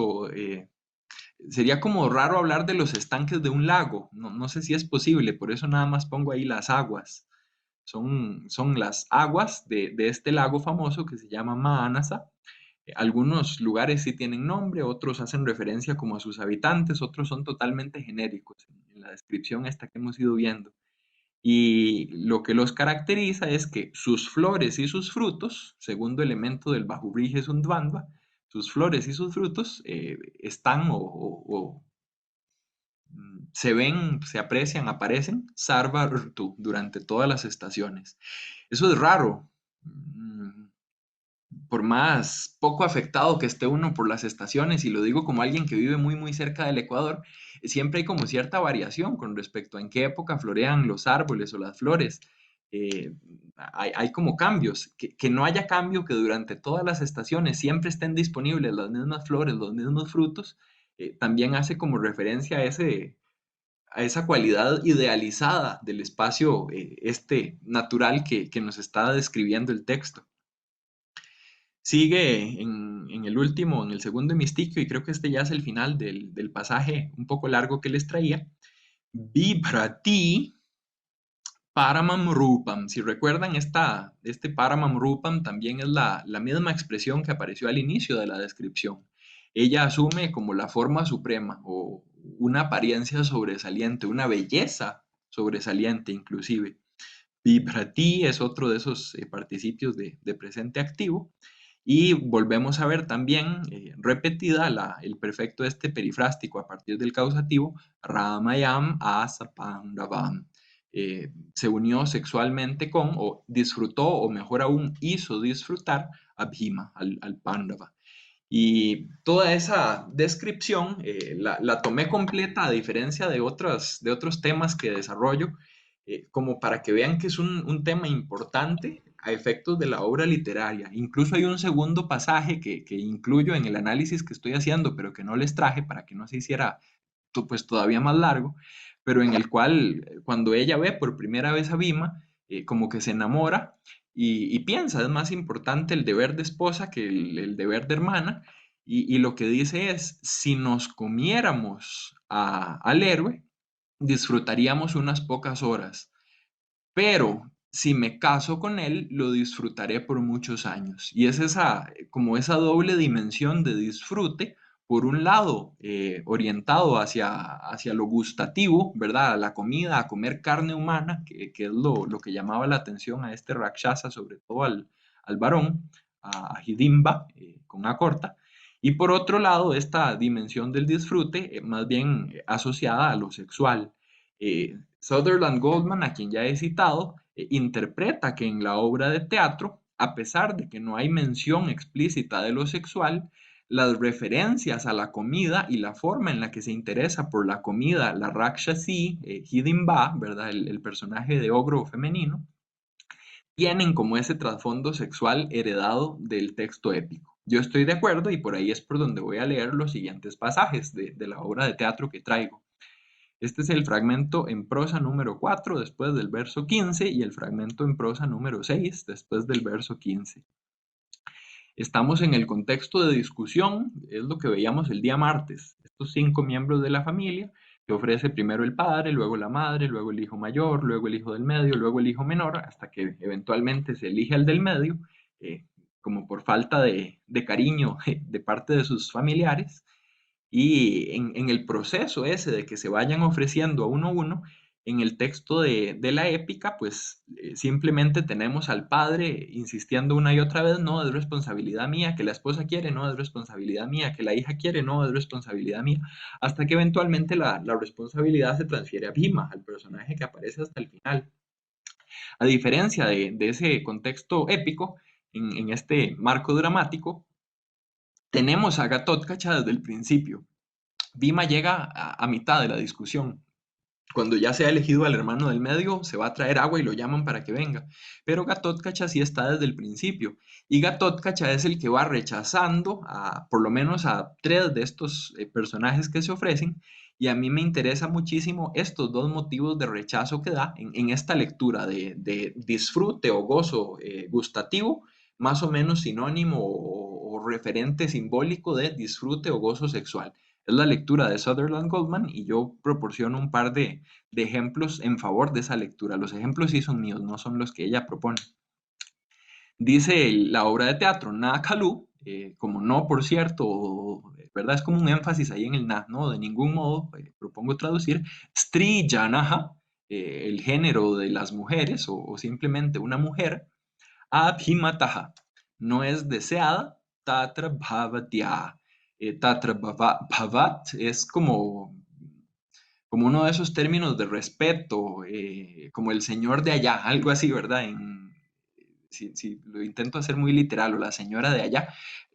sería como raro hablar de los estanques de un lago, no sé si es posible, por eso nada más pongo ahí las aguas. Son las aguas de este lago famoso que se llama Manasa. Algunos lugares sí tienen nombre, otros hacen referencia como a sus habitantes, otros son totalmente genéricos en la descripción esta que hemos ido viendo. Y lo que los caracteriza es que sus flores y sus frutos, segundo elemento del Bahubri Sundvandva, sus flores y sus frutos están se ven, se aprecian, aparecen Sarva Rtu durante todas las estaciones. Eso es raro. Mm, Por más poco afectado que esté uno por las estaciones, y lo digo como alguien que vive muy cerca del Ecuador, siempre hay como cierta variación con respecto a en qué época florean los árboles o las flores. Eh, hay como cambios, que no haya cambio, que durante todas las estaciones siempre estén disponibles las mismas flores, los mismos frutos, también hace como referencia a esa cualidad idealizada del espacio este natural que nos está describiendo el texto. Sigue en el último, en el segundo hemistiquio, y creo que este ya es el final del pasaje un poco largo que les traía. Bibrati Paramam Rupam. Si recuerdan, este Paramam Rupam también es la misma expresión que apareció al inicio de la descripción. Ella asume como la forma suprema o una apariencia sobresaliente, una belleza sobresaliente inclusive. Bibrati es otro de esos participios de presente activo. Y volvemos a ver también repetida el perfecto este perifrástico a partir del causativo, Ramayam Asapandavam. Se unió sexualmente con, o disfrutó, o mejor aún, hizo disfrutar a Bhima, al Pándava. Y toda esa descripción la tomé completa a diferencia de otros temas que desarrollo, como para que vean que es un tema importante a efectos de la obra literaria. Incluso hay un segundo pasaje que incluyo en el análisis que estoy haciendo, pero que no les traje para que no se hiciera pues todavía más largo, pero en el cual cuando ella ve por primera vez a Bhima, como que se enamora y piensa, es más importante el deber de esposa que el deber de hermana, y lo que dice es, si nos comiéramos al héroe, disfrutaríamos unas pocas horas, pero si me caso con él, lo disfrutaré por muchos años. Y es esa, como esa doble dimensión de disfrute, por un lado, orientado hacia lo gustativo, ¿verdad? A la comida, a comer carne humana, que es lo que llamaba la atención a este Rakshasa, sobre todo al varón, a Hidimba, con A corta. Y por otro lado, esta dimensión del disfrute, más bien asociada a lo sexual. Sutherland Goldman, a quien ya he citado, interpreta que en la obra de teatro, a pesar de que no hay mención explícita de lo sexual, las referencias a la comida y la forma en la que se interesa por la comida, la Rakshasi, Hidimba, ¿verdad? El personaje de ogro femenino, tienen como ese trasfondo sexual heredado del texto épico. Yo estoy de acuerdo y por ahí es por donde voy a leer los siguientes pasajes de la obra de teatro que traigo. Este es el fragmento en prosa número 4 después del verso 15 y el fragmento en prosa número 6 después del verso 15. Estamos en el contexto de discusión, es lo que veíamos el día martes. Estos 5 miembros de la familia, que ofrece primero el padre, luego la madre, luego el hijo mayor, luego el hijo del medio, luego el hijo menor, hasta que eventualmente se elige al del medio, eh, como por falta de cariño de parte de sus familiares. Y en el proceso ese de que se vayan ofreciendo a uno, en el texto de la épica, pues simplemente tenemos al padre insistiendo una y otra vez, no, es responsabilidad mía, que la esposa quiere, no, es responsabilidad mía, que la hija quiere, no, es responsabilidad mía, hasta que eventualmente la responsabilidad se transfiere a Bhima, al personaje que aparece hasta el final. A diferencia de ese contexto épico, en este marco dramático, tenemos a Gatotkacha desde el principio. Bhima llega a mitad de la discusión. Cuando ya se ha elegido al hermano del medio, se va a traer agua y lo llaman para que venga. Pero Gatotkacha sí está desde el principio. Y Gatotkacha es el que va rechazando por lo menos a 3 de estos personajes que se ofrecen. Y a mí me interesa muchísimo estos 2 motivos de rechazo que da en esta lectura de disfrute o gozo gustativo, más o menos sinónimo o referente simbólico de disfrute o gozo sexual. Es la lectura de Sutherland Goldman y yo proporciono un par de ejemplos en favor de esa lectura. Los ejemplos sí son míos, no son los que ella propone. Dice la obra de teatro, Na Kalu, como no, por cierto, ¿verdad? Es como un énfasis ahí en el na, no, de ningún modo, propongo traducir, Stri Janaha, el género de las mujeres o simplemente una mujer, Abhimataha, no es deseada, Tatra Bhavatya. Tatra Bhavat es como uno de esos términos de respeto, como el señor de allá, algo así, ¿verdad? Si lo intento hacer muy literal, o la señora de allá,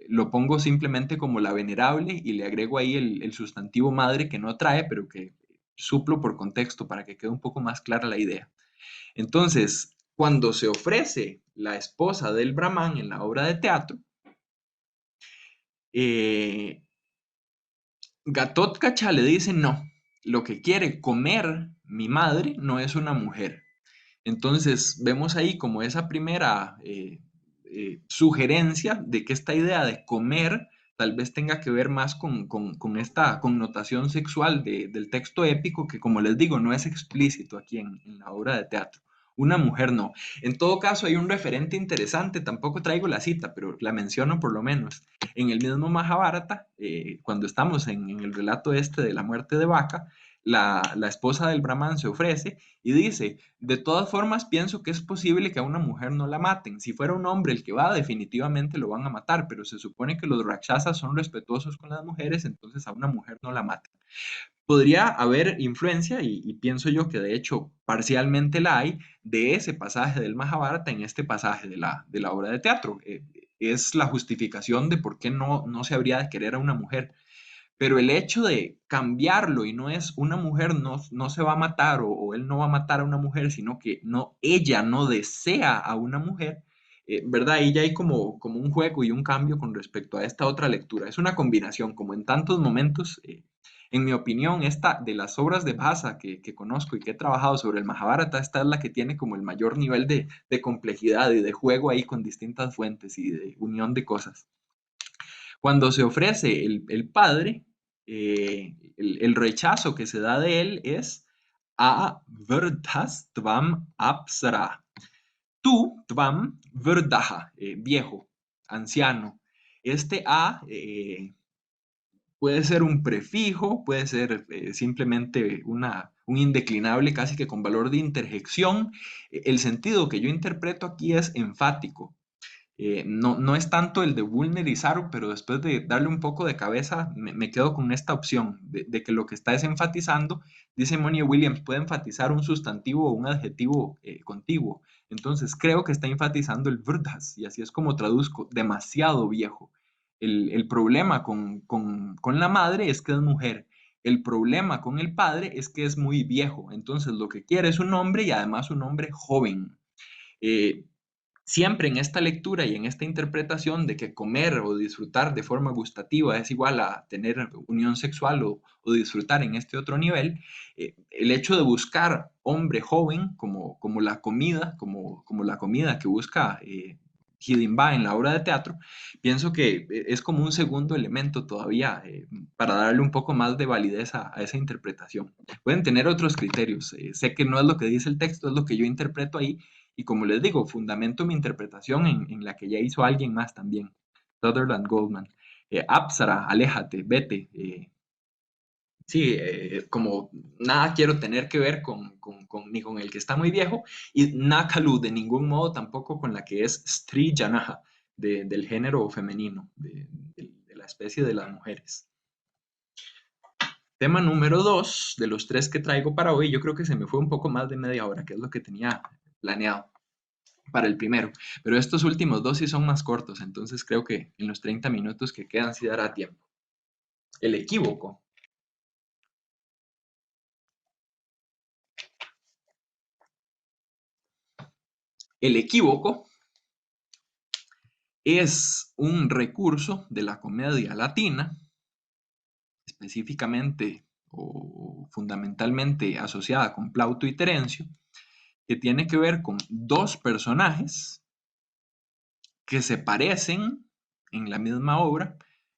lo pongo simplemente como la venerable y le agrego ahí el sustantivo madre que no trae, pero que suplo por contexto para que quede un poco más clara la idea. Entonces, cuando se ofrece la esposa del Brahman en la obra de teatro, eh, Gatotkacha le dice no, lo que quiere comer mi madre no es una mujer. Entonces vemos ahí como esa primera sugerencia de que esta idea de comer tal vez tenga que ver más con esta connotación sexual del texto épico que, como les digo, no es explícito aquí en la obra de teatro. Una mujer no. En todo caso, hay un referente interesante, tampoco traigo la cita, pero la menciono por lo menos. En el mismo Mahabharata, cuando estamos en el relato este de la muerte de Vaca, la esposa del Brahman se ofrece y dice, de todas formas pienso que es posible que a una mujer no la maten. Si fuera un hombre el que va, definitivamente lo van a matar, pero se supone que los rakshasas son respetuosos con las mujeres, entonces a una mujer no la matan. Podría haber influencia, y pienso yo que de hecho parcialmente la hay, de ese pasaje del Mahabharata en este pasaje de la obra de teatro. es la justificación de por qué no se habría de querer a una mujer. Pero el hecho de cambiarlo y no es una mujer no se va a matar o él no va a matar a una mujer, sino que ella no desea a una mujer, ¿verdad? Ahí ya hay como un juego y un cambio con respecto a esta otra lectura. Es una combinación, como en tantos momentos. En mi opinión, esta de las obras de Bhasa que conozco y que he trabajado sobre el Mahabharata, esta es la que tiene como el mayor nivel de complejidad y de juego ahí con distintas fuentes y de unión de cosas. Cuando se ofrece el padre, el rechazo que se da de él es a verdhas tvam apsara. Tú, tvam, verdaja, viejo, anciano. Este a puede ser un prefijo, puede ser simplemente un indeclinable casi que con valor de interjección. El sentido que yo interpreto aquí es enfático. No es tanto el de Bulner y Saru, pero después de darle un poco de cabeza, me quedo con esta opción de que lo que está es enfatizando, dice Monier Williams, puede enfatizar un sustantivo o un adjetivo contiguo. Entonces creo que está enfatizando el vrdas, y así es como traduzco, demasiado viejo. El problema con la madre es que es mujer. El problema con el padre es que es muy viejo. Entonces lo que quiere es un hombre y además un hombre joven. Eh, Siempre en esta lectura y en esta interpretación de que comer o disfrutar de forma gustativa es igual a tener unión sexual o disfrutar en este otro nivel, el hecho de buscar hombre joven como la comida, como la comida que busca Hidimba en la obra de teatro, pienso que es como un segundo elemento todavía para darle un poco más de validez a esa interpretación. Pueden tener otros criterios, sé que no es lo que dice el texto, es lo que yo interpreto ahí, y como les digo, fundamento mi interpretación en la que ya hizo alguien más también, Sutherland Goldman. Apsara, aléjate, vete. Sí, como nada quiero tener que ver ni con el que está muy viejo, y Nakalu de ningún modo tampoco con la que es Stri Janaha, del género femenino, de la especie de las mujeres. Tema número 2 de los 3 que traigo para hoy, yo creo que se me fue un poco más de media hora, que es lo que tenía planeado para el primero, pero estos últimos dos sí son más cortos, entonces creo que en los 30 minutos que quedan sí dará tiempo. El equívoco. El equívoco es un recurso de la comedia latina, específicamente o fundamentalmente asociada con Plauto y Terencio, que tiene que ver con dos personajes que se parecen en la misma obra.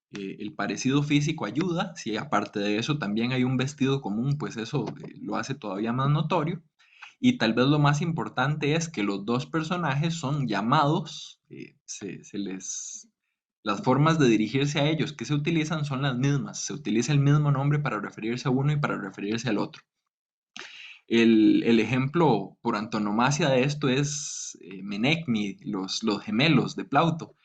El parecido físico ayuda, si aparte de eso también hay un vestido común, pues eso lo hace todavía más notorio. Y tal vez lo más importante es que los dos personajes son llamados, las formas de dirigirse a ellos que se utilizan son las mismas, se utiliza el mismo nombre para referirse a uno y para referirse al otro. El ejemplo por antonomasia de esto es Menecmi, los gemelos de Plauto.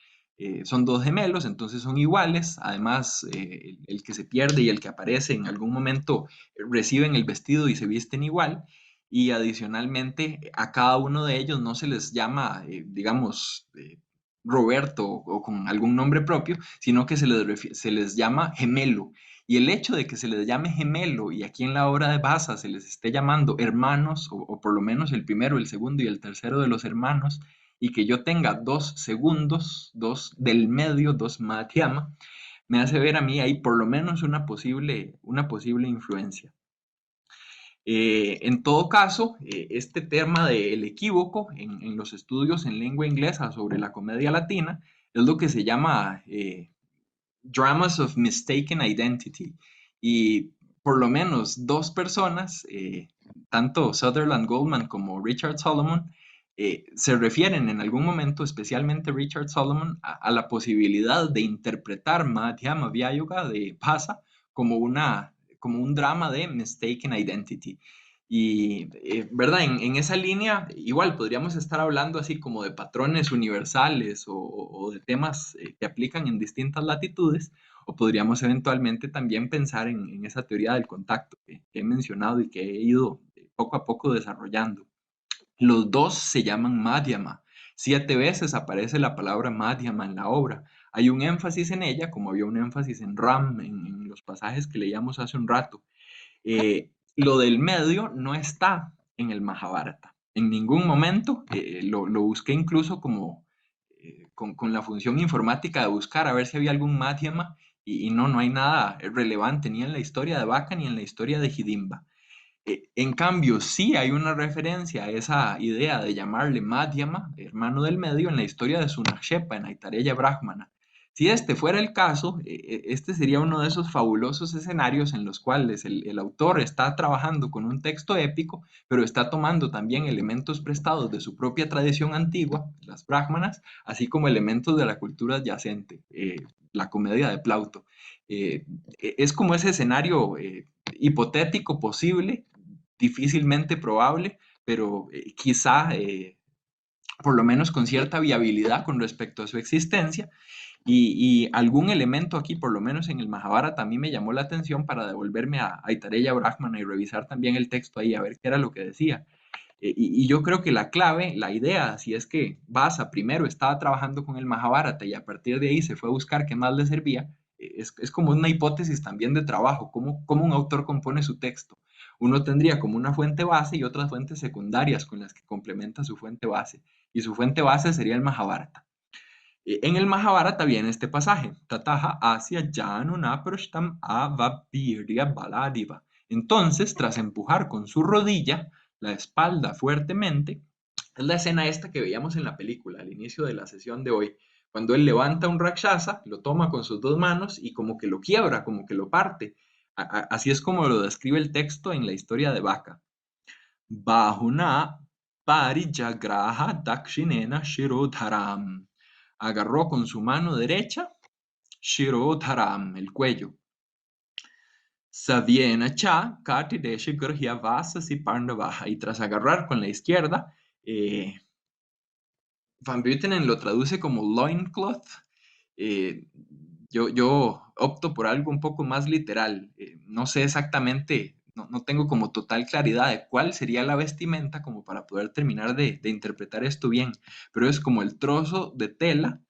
Son dos gemelos, entonces son iguales. Además, el que se pierde y el que aparece en algún momento reciben el vestido y se visten igual. Y adicionalmente, a cada uno de ellos no se les llama, digamos, Roberto o con algún nombre propio, sino que se les llama gemelo. Y el hecho de que se les llame gemelo y aquí en la obra de Baza se les esté llamando hermanos, o por lo menos el primero, el segundo y el tercero de los hermanos, y que yo tenga dos segundos, dos del medio, dos Madhyama, me hace ver a mí ahí por lo menos una posible influencia. En todo caso, este tema del equívoco en los estudios en lengua inglesa sobre la comedia latina es lo que se llama Dramas of Mistaken Identity. Y por lo menos dos personas, tanto Sutherland Goldman como Richard Solomon, se refieren en algún momento, especialmente Richard Solomon, a la posibilidad de interpretar Madhyama Vyayoga de Bhasa como, como un drama de Mistaken Identity. Y, ¿verdad? En esa línea, igual podríamos estar hablando así como de patrones universales o de temas que aplican en distintas latitudes, o podríamos eventualmente también pensar en esa teoría del contacto que he mencionado y que he ido poco a poco desarrollando. Los dos se llaman Madhyama 7 veces aparece la palabra Madhyama en la obra. Hay un énfasis en ella, como había un énfasis en Ram, en los pasajes que leíamos hace un rato. Lo del medio no está en el Mahabharata. En ningún momento lo busqué incluso como con la función informática de buscar a ver si había algún Madhyama y no hay nada relevante ni en la historia de Baka ni en la historia de Hidimba. En cambio, sí hay una referencia a esa idea de llamarle Madhyama, hermano del medio, en la historia de Sunakshepa, en Aitareya Brahmana. Si este fuera el caso, este sería uno de esos fabulosos escenarios en los cuales el autor está trabajando con un texto épico, pero está tomando también elementos prestados de su propia tradición antigua, las brahmanas, así como elementos de la cultura adyacente, la comedia de Plauto. Es como ese escenario hipotético posible, difícilmente probable, pero quizá por lo menos con cierta viabilidad con respecto a su existencia. Y algún elemento aquí, por lo menos en el Mahabharata, a mí me llamó la atención para devolverme a Aitareya Brahmana y revisar también el texto ahí, a ver qué era lo que decía. Y yo creo que la clave, la idea, si es que Vasa primero estaba trabajando con el Mahabharata y a partir de ahí se fue a buscar qué más le servía, es como una hipótesis también de trabajo, cómo un autor compone su texto. Uno tendría como una fuente base y otras fuentes secundarias con las que complementa su fuente base. Y su fuente base sería el Mahabharata. En el Mahabharata viene este pasaje, Tataha Asya Januna Prashtam Avabhirya Baladiva. Entonces, tras empujar con su rodilla la espalda fuertemente, es la escena esta que veíamos en la película, al inicio de la sesión de hoy, cuando él levanta un Rakshasa, lo toma con sus dos manos y como que lo quiebra, como que lo parte. Así es como lo describe el texto en la historia de Baka. Bahuna Parijagraha Dakshinena Shirodharam. Agarró con su mano derecha Shirodharam, el cuello. Saviena Cha Katideshi Grhyavasasi Pandavaha. Y tras agarrar con la izquierda, Van Buitenen lo traduce como loincloth. Eh, yo opto por algo un poco más literal. No sé exactamente, no tengo como total claridad de cuál sería la vestimenta como para poder terminar de interpretar esto bien, pero es como el trozo de tela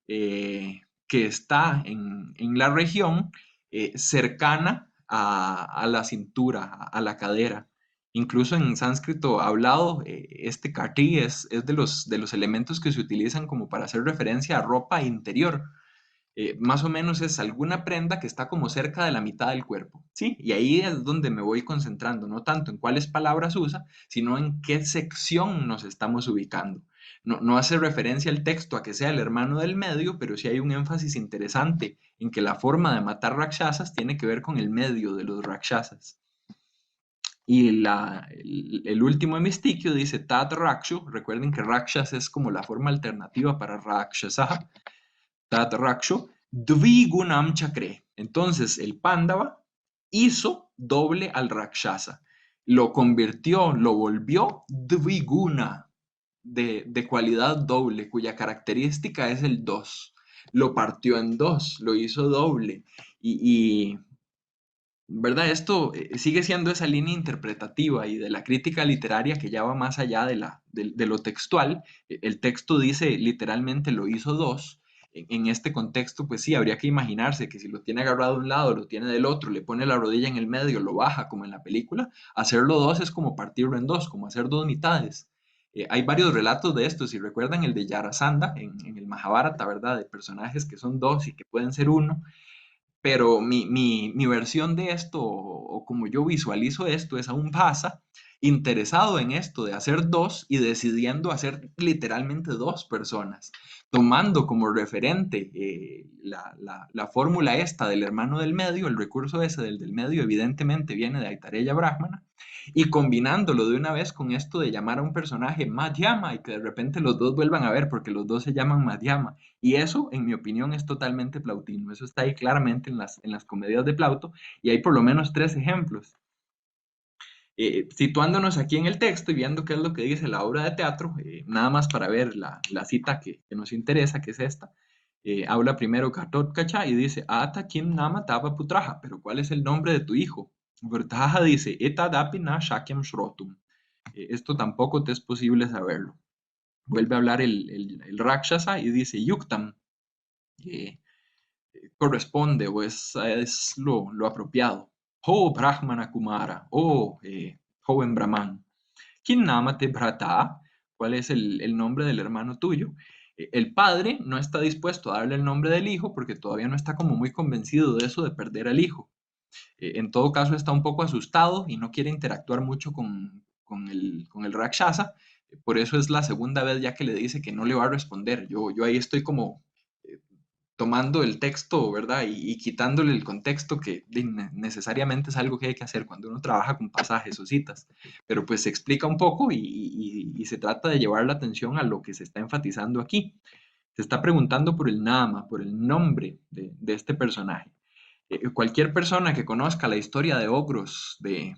que está en la región cercana a la cintura, a la cadera. Incluso en sánscrito hablado, este kati es de los elementos que se utilizan como para hacer referencia a ropa interior. Más o menos es alguna prenda que está como cerca de la mitad del cuerpo, ¿sí? Y ahí es donde me voy concentrando, no tanto en cuáles palabras usa, sino en qué sección nos estamos ubicando. No hace referencia el texto a que sea el hermano del medio, pero sí hay un énfasis interesante en que la forma de matar rakshasas tiene que ver con el medio de los rakshasas. Y el último hemistiquio dice Tat Rakshu. Recuerden que Rakshas es como la forma alternativa para Rakshasaha. Tat Rakshu. Dvigunam Chakre. Entonces el Pándava hizo doble al Rakshasa. Lo convirtió, lo volvió Dviguna, de cualidad doble, cuya característica es el 2. Lo partió en 2, lo hizo doble. Y ¿verdad? Esto sigue siendo esa línea interpretativa y de la crítica literaria que ya va más allá de lo textual. El texto dice literalmente lo hizo 2. En este contexto, pues sí, habría que imaginarse que si lo tiene agarrado de un lado, lo tiene del otro, le pone la rodilla en el medio, lo baja como en la película. Hacerlo 2 es como partirlo en 2, como hacer 2 mitades. Hay varios relatos de esto, si recuerdan el de Yarasandha en el Mahabharata, ¿verdad? De personajes que son 2 y que pueden ser 1. Pero mi versión de esto, o como yo visualizo esto, es a un Vasa interesado en esto de hacer 2 y decidiendo hacer literalmente 2 personas, tomando como referente la fórmula esta del hermano del medio, el recurso ese del medio evidentemente viene de Aitareya Brahmana, y combinándolo de una vez con esto de llamar a un personaje Madhyama y que de repente los dos vuelvan a ver porque los dos se llaman Madhyama. Y eso, en mi opinión, es totalmente plautino. Eso está ahí claramente en las comedias de Plauto y hay por lo menos 3 ejemplos. Situándonos aquí en el texto y viendo qué es lo que dice la obra de teatro, nada más para ver la cita que nos interesa, que es esta. Habla primero Katot Kacha y dice, Ata kim nama tava putraja, pero ¿cuál es el nombre de tu hijo? Vrtaja dice, Etadapi na shakyam shrotum. Esto tampoco te es posible saberlo. vuelve a hablar el Rakshasa y dice Yuktam, eh, corresponde o es lo apropiado. Oh Brahmana Kumara, oh joven Brahman. Kinnamate Bhrata, ¿cuál es el nombre del hermano tuyo? El padre no está dispuesto a darle el nombre del hijo porque todavía no está como muy convencido de eso de perder al hijo. En todo caso está un poco asustado y no quiere interactuar mucho con el Rakshasa. Por eso es la segunda vez ya que le dice que no le va a responder. Yo ahí estoy como eh, tomando el texto, ¿verdad? Y quitándole el contexto que necesariamente es algo que hay que hacer cuando uno trabaja con pasajes o citas. Pero pues se explica un poco y se trata de llevar la atención a lo que se está enfatizando aquí. Se está preguntando por el nama, por el nombre de este personaje. Cualquier persona que conozca la historia de Ogros de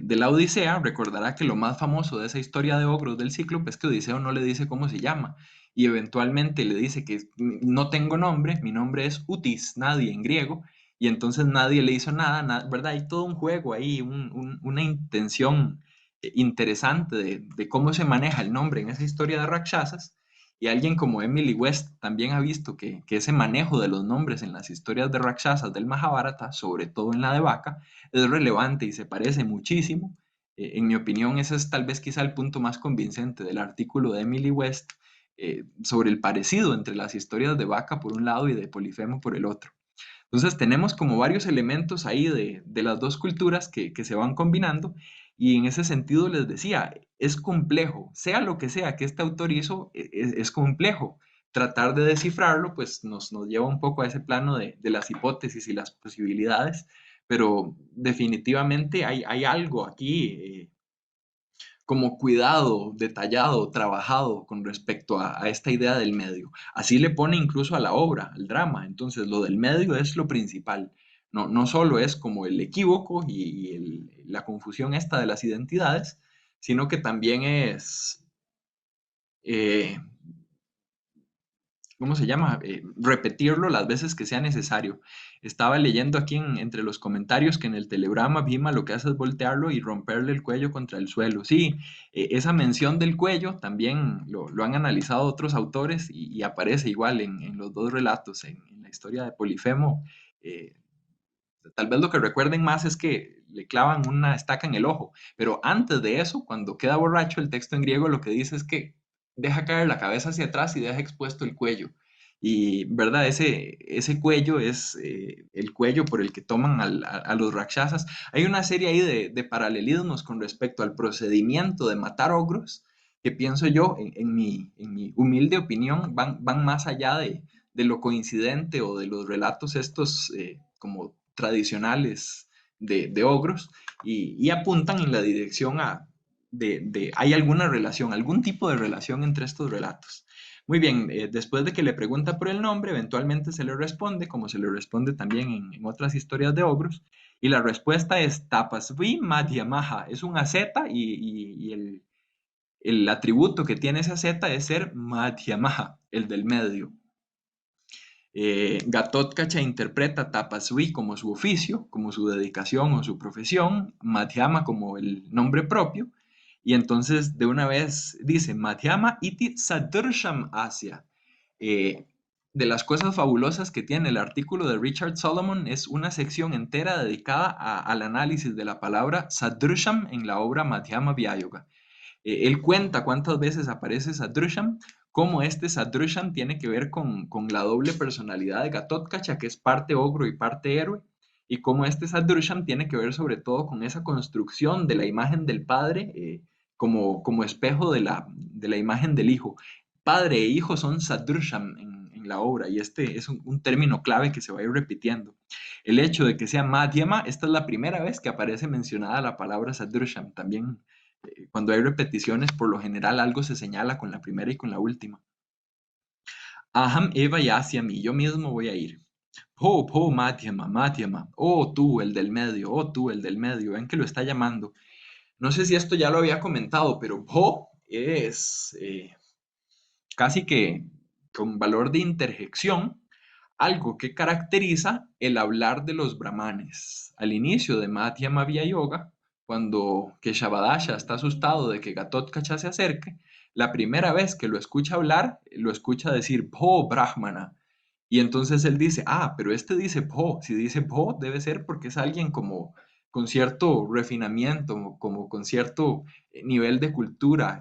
la Odisea recordará que lo más famoso de esa historia de Ogros del Cíclope es que Odiseo no le dice cómo se llama y eventualmente le dice que no tengo nombre, mi nombre es Utis, nadie en griego, y entonces nadie le hizo nada, ¿verdad? Hay todo un juego ahí, una intención interesante de cómo se maneja el nombre en esa historia de Rakshasas. Y alguien como Emily West también ha visto que ese manejo de los nombres en las historias de Rakshasas del Mahabharata, sobre todo en la de Vaca, es relevante y se parece muchísimo. En mi opinión, ese es tal vez quizá el punto más convincente del artículo de Emily West sobre el parecido entre las historias de Vaca por un lado y de Polifemo por el otro. Entonces tenemos como varios elementos ahí de las dos culturas que se van combinando y en ese sentido les decía, es complejo, sea lo que sea que este autor hizo, es complejo. Tratar de descifrarlo pues nos lleva un poco a ese plano de las hipótesis y las posibilidades, pero definitivamente hay algo aquí como cuidado, detallado, trabajado con respecto a esta idea del medio. Así le pone incluso a la obra, al drama. Entonces, lo del medio es lo principal. No solo es como el equívoco y la confusión esta de las identidades, sino que también es eh, ¿cómo se llama? Repetirlo las veces que sea necesario. Estaba leyendo aquí entre los comentarios que en el telegrama Bhima lo que hace es voltearlo y romperle el cuello contra el suelo. Sí, esa mención del cuello también lo han analizado otros autores y aparece igual en los dos relatos, en la historia de Polifemo. eh, Tal vez lo que recuerden más es que le clavan una estaca en el ojo, pero antes de eso, cuando queda borracho, el texto en griego lo que dice es que deja caer la cabeza hacia atrás y deja expuesto el cuello. Y, ¿verdad? Ese cuello es el cuello por el que toman a los rakshasas. Hay una serie ahí de paralelismos con respecto al procedimiento de matar ogros, que pienso yo, en mi humilde opinión, van más allá de lo coincidente o de los relatos estos como tradicionales de ogros y apuntan en la dirección hay alguna relación, algún tipo de relación entre estos relatos. Muy bien, después de que le pregunta por el nombre, eventualmente se le responde, como se le responde también en otras historias de ogros, y la respuesta es Tapasvi Madhyamaha, es un asceta y el atributo que tiene ese asceta es ser Madhyamaha, el del medio. Gatotkacha interpreta Tapasvi como su oficio, como su dedicación o su profesión, Madhyama como el nombre propio, y entonces de una vez dice Madhyama iti sadrsham asya. Eh, de las cosas fabulosas que tiene el artículo de Richard Solomon es una sección entera dedicada al análisis de la palabra sadrsham en la obra Madhyama Vyayoga. Él cuenta cuántas veces aparece Sadrusham, cómo este Sadrusham tiene que ver con la doble personalidad de Gatotkacha, que es parte ogro y parte héroe, y cómo este Sadrusham tiene que ver sobre todo con esa construcción de la imagen del padre como espejo de la imagen del hijo. Padre e hijo son Sadrusham en la obra, y este es un término clave que se va a ir repitiendo. El hecho de que sea Madhyama, esta es la primera vez que aparece mencionada la palabra Sadrusham, también cuando hay repeticiones, por lo general algo se señala con la primera y con la última. Aham eva y hacia mí, yo mismo voy a ir. Po, po, Madhyama, Madhyama. Oh, tú, el del medio, oh, tú, el del medio. Ven que lo está llamando. No sé si esto ya lo había comentado, pero Po es casi que con valor de interjección, algo que caracteriza el hablar de los brahmanes. Al inicio de Madhyama Via Yoga, cuando Keshavadasha está asustado de que Gatotkacha se acerque, la primera vez que lo escucha hablar, lo escucha decir Bho Brahmana. Y entonces él dice, ah, pero este dice Bho. Si dice Bho, debe ser porque es alguien como con cierto refinamiento, como con cierto nivel de cultura,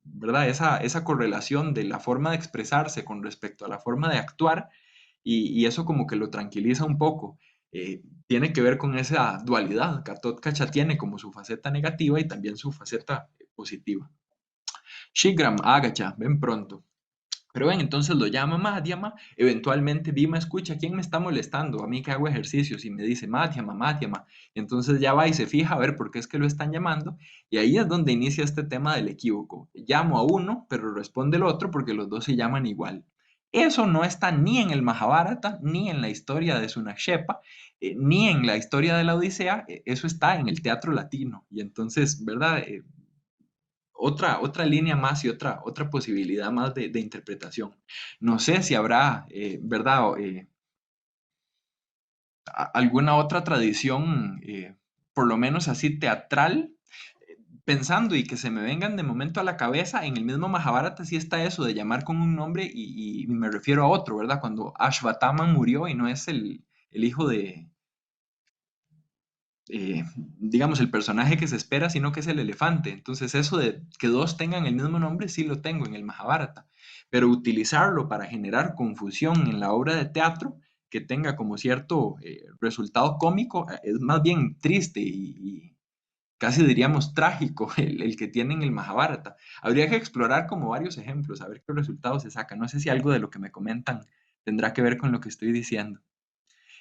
¿verdad? Esa correlación de la forma de expresarse con respecto a la forma de actuar y eso como que lo tranquiliza un poco. Tiene que ver con esa dualidad. Gatotkacha tiene como su faceta negativa y también su faceta positiva. Shigram, Agacha, ven pronto. Pero ven, entonces lo llama Madhyama, eventualmente Bhima escucha quién me está molestando, a mí que hago ejercicios y me dice Madhyama, Madhyama, y entonces ya va y se fija a ver por qué es que lo están llamando y ahí es donde inicia este tema del equívoco. Llamo a uno, pero responde el otro porque los dos se llaman igual. Eso no está ni en el Mahabharata, ni en la historia de Sunakshepa, ni en la historia de la Odisea, eso está en el teatro latino. Y entonces, ¿verdad? Otra línea más y otra posibilidad más de interpretación. No sé si habrá, ¿verdad? Alguna otra tradición, por lo menos así teatral, pensando y que se me vengan de momento a la cabeza, en el mismo Mahabharata sí está eso de llamar con un nombre y me refiero a otro, ¿verdad? Cuando Ashvatthama murió y no es el hijo de, digamos, el personaje que se espera, sino que es el elefante. Entonces, eso de que dos tengan el mismo nombre, sí lo tengo en el Mahabharata, pero utilizarlo para generar confusión en la obra de teatro que tenga como cierto resultado cómico, es más bien triste y casi diríamos trágico el que tiene en el Mahabharata. Habría que explorar como varios ejemplos, a ver qué resultados se sacan. No sé si algo de lo que me comentan tendrá que ver con lo que estoy diciendo.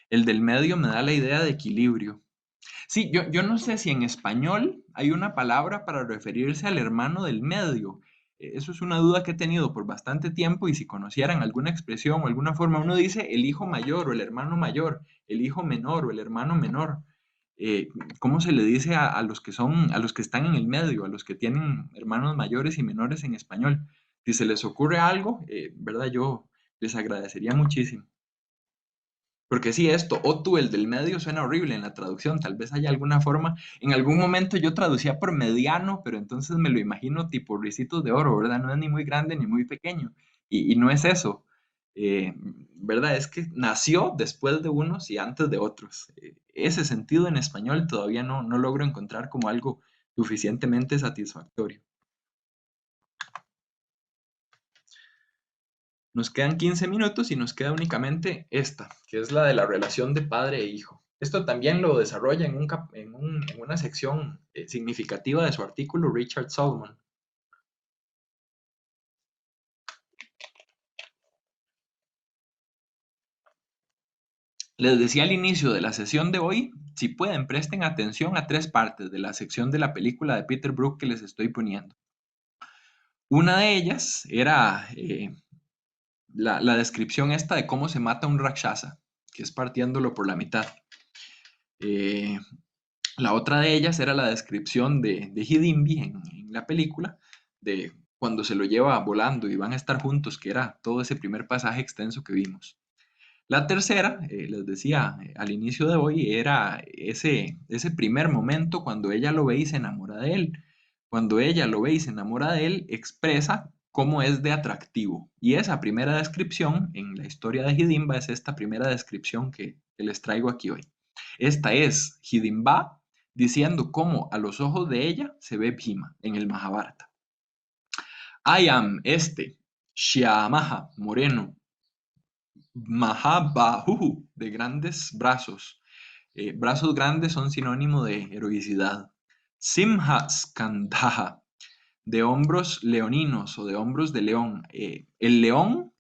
El del medio me da la idea de equilibrio. Sí, yo no sé si en español hay una palabra para referirse al hermano del medio. Eso es una duda que he tenido por bastante tiempo y si conocieran alguna expresión o alguna forma, uno dice el hijo mayor o el hermano mayor, el hijo menor o el hermano menor. Eh, ¿Cómo se le dice a los que son, a los que están en el medio, a los que tienen hermanos mayores y menores en español? Si se les ocurre algo, ¿verdad? Yo les agradecería muchísimo. Porque sí, esto, Otu, el del medio, suena horrible en la traducción. Tal vez haya alguna forma. En algún momento yo traducía por mediano, pero entonces me lo imagino tipo ricitos de oro, ¿verdad? No es ni muy grande ni muy pequeño. Y no es eso. ¿Verdad? Es que nació después de unos y antes de otros. Ese sentido en español todavía no logro encontrar como algo suficientemente satisfactorio. Nos quedan 15 minutos y nos queda únicamente esta, que es la de la relación de padre e hijo. Esto también lo desarrolla en una sección significativa de su artículo Richard Solomon. Les decía al inicio de la sesión de hoy, si pueden, presten atención a tres partes de la sección de la película de Peter Brook que les estoy poniendo. Una de ellas era la descripción esta de cómo se mata un Rakshasa, que es partiéndolo por la mitad. Eh, La otra de ellas era la descripción de Hidimbi en la película, de cuando se lo lleva volando y van a estar juntos, que era todo ese primer pasaje extenso que vimos. La tercera, les decía al inicio de hoy, era ese primer momento cuando ella lo ve y se enamora de él. Cuando ella lo ve y se enamora de él, expresa cómo es de atractivo. Y esa primera descripción en la historia de Hidimba es esta primera descripción que les traigo aquí hoy. Esta es Hidimba diciendo cómo a los ojos de ella se ve Bhima en el Mahabharata. I am Shyamaha, moreno, Mahabahu, de grandes brazos. Brazos grandes son sinónimo de heroicidad. Simha Skandha, de hombros leoninos o de hombros de león. El león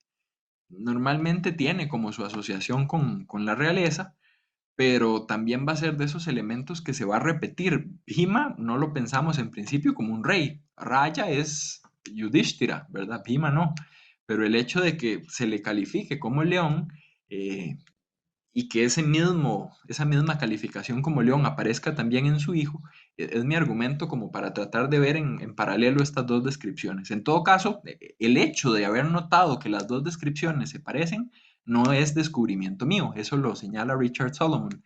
normalmente tiene como su asociación con la realeza, pero también va a ser de esos elementos que se va a repetir. Bhima no lo pensamos en principio como un rey. Raya es Yudhishthira, ¿verdad? Bhima no. Pero el hecho de que se le califique como león eh, y que esa misma calificación como león aparezca también en su hijo, es mi argumento como para tratar de ver en paralelo estas dos descripciones. En todo caso, el hecho de haber notado que las dos descripciones se parecen no es descubrimiento mío, eso lo señala Richard Solomon.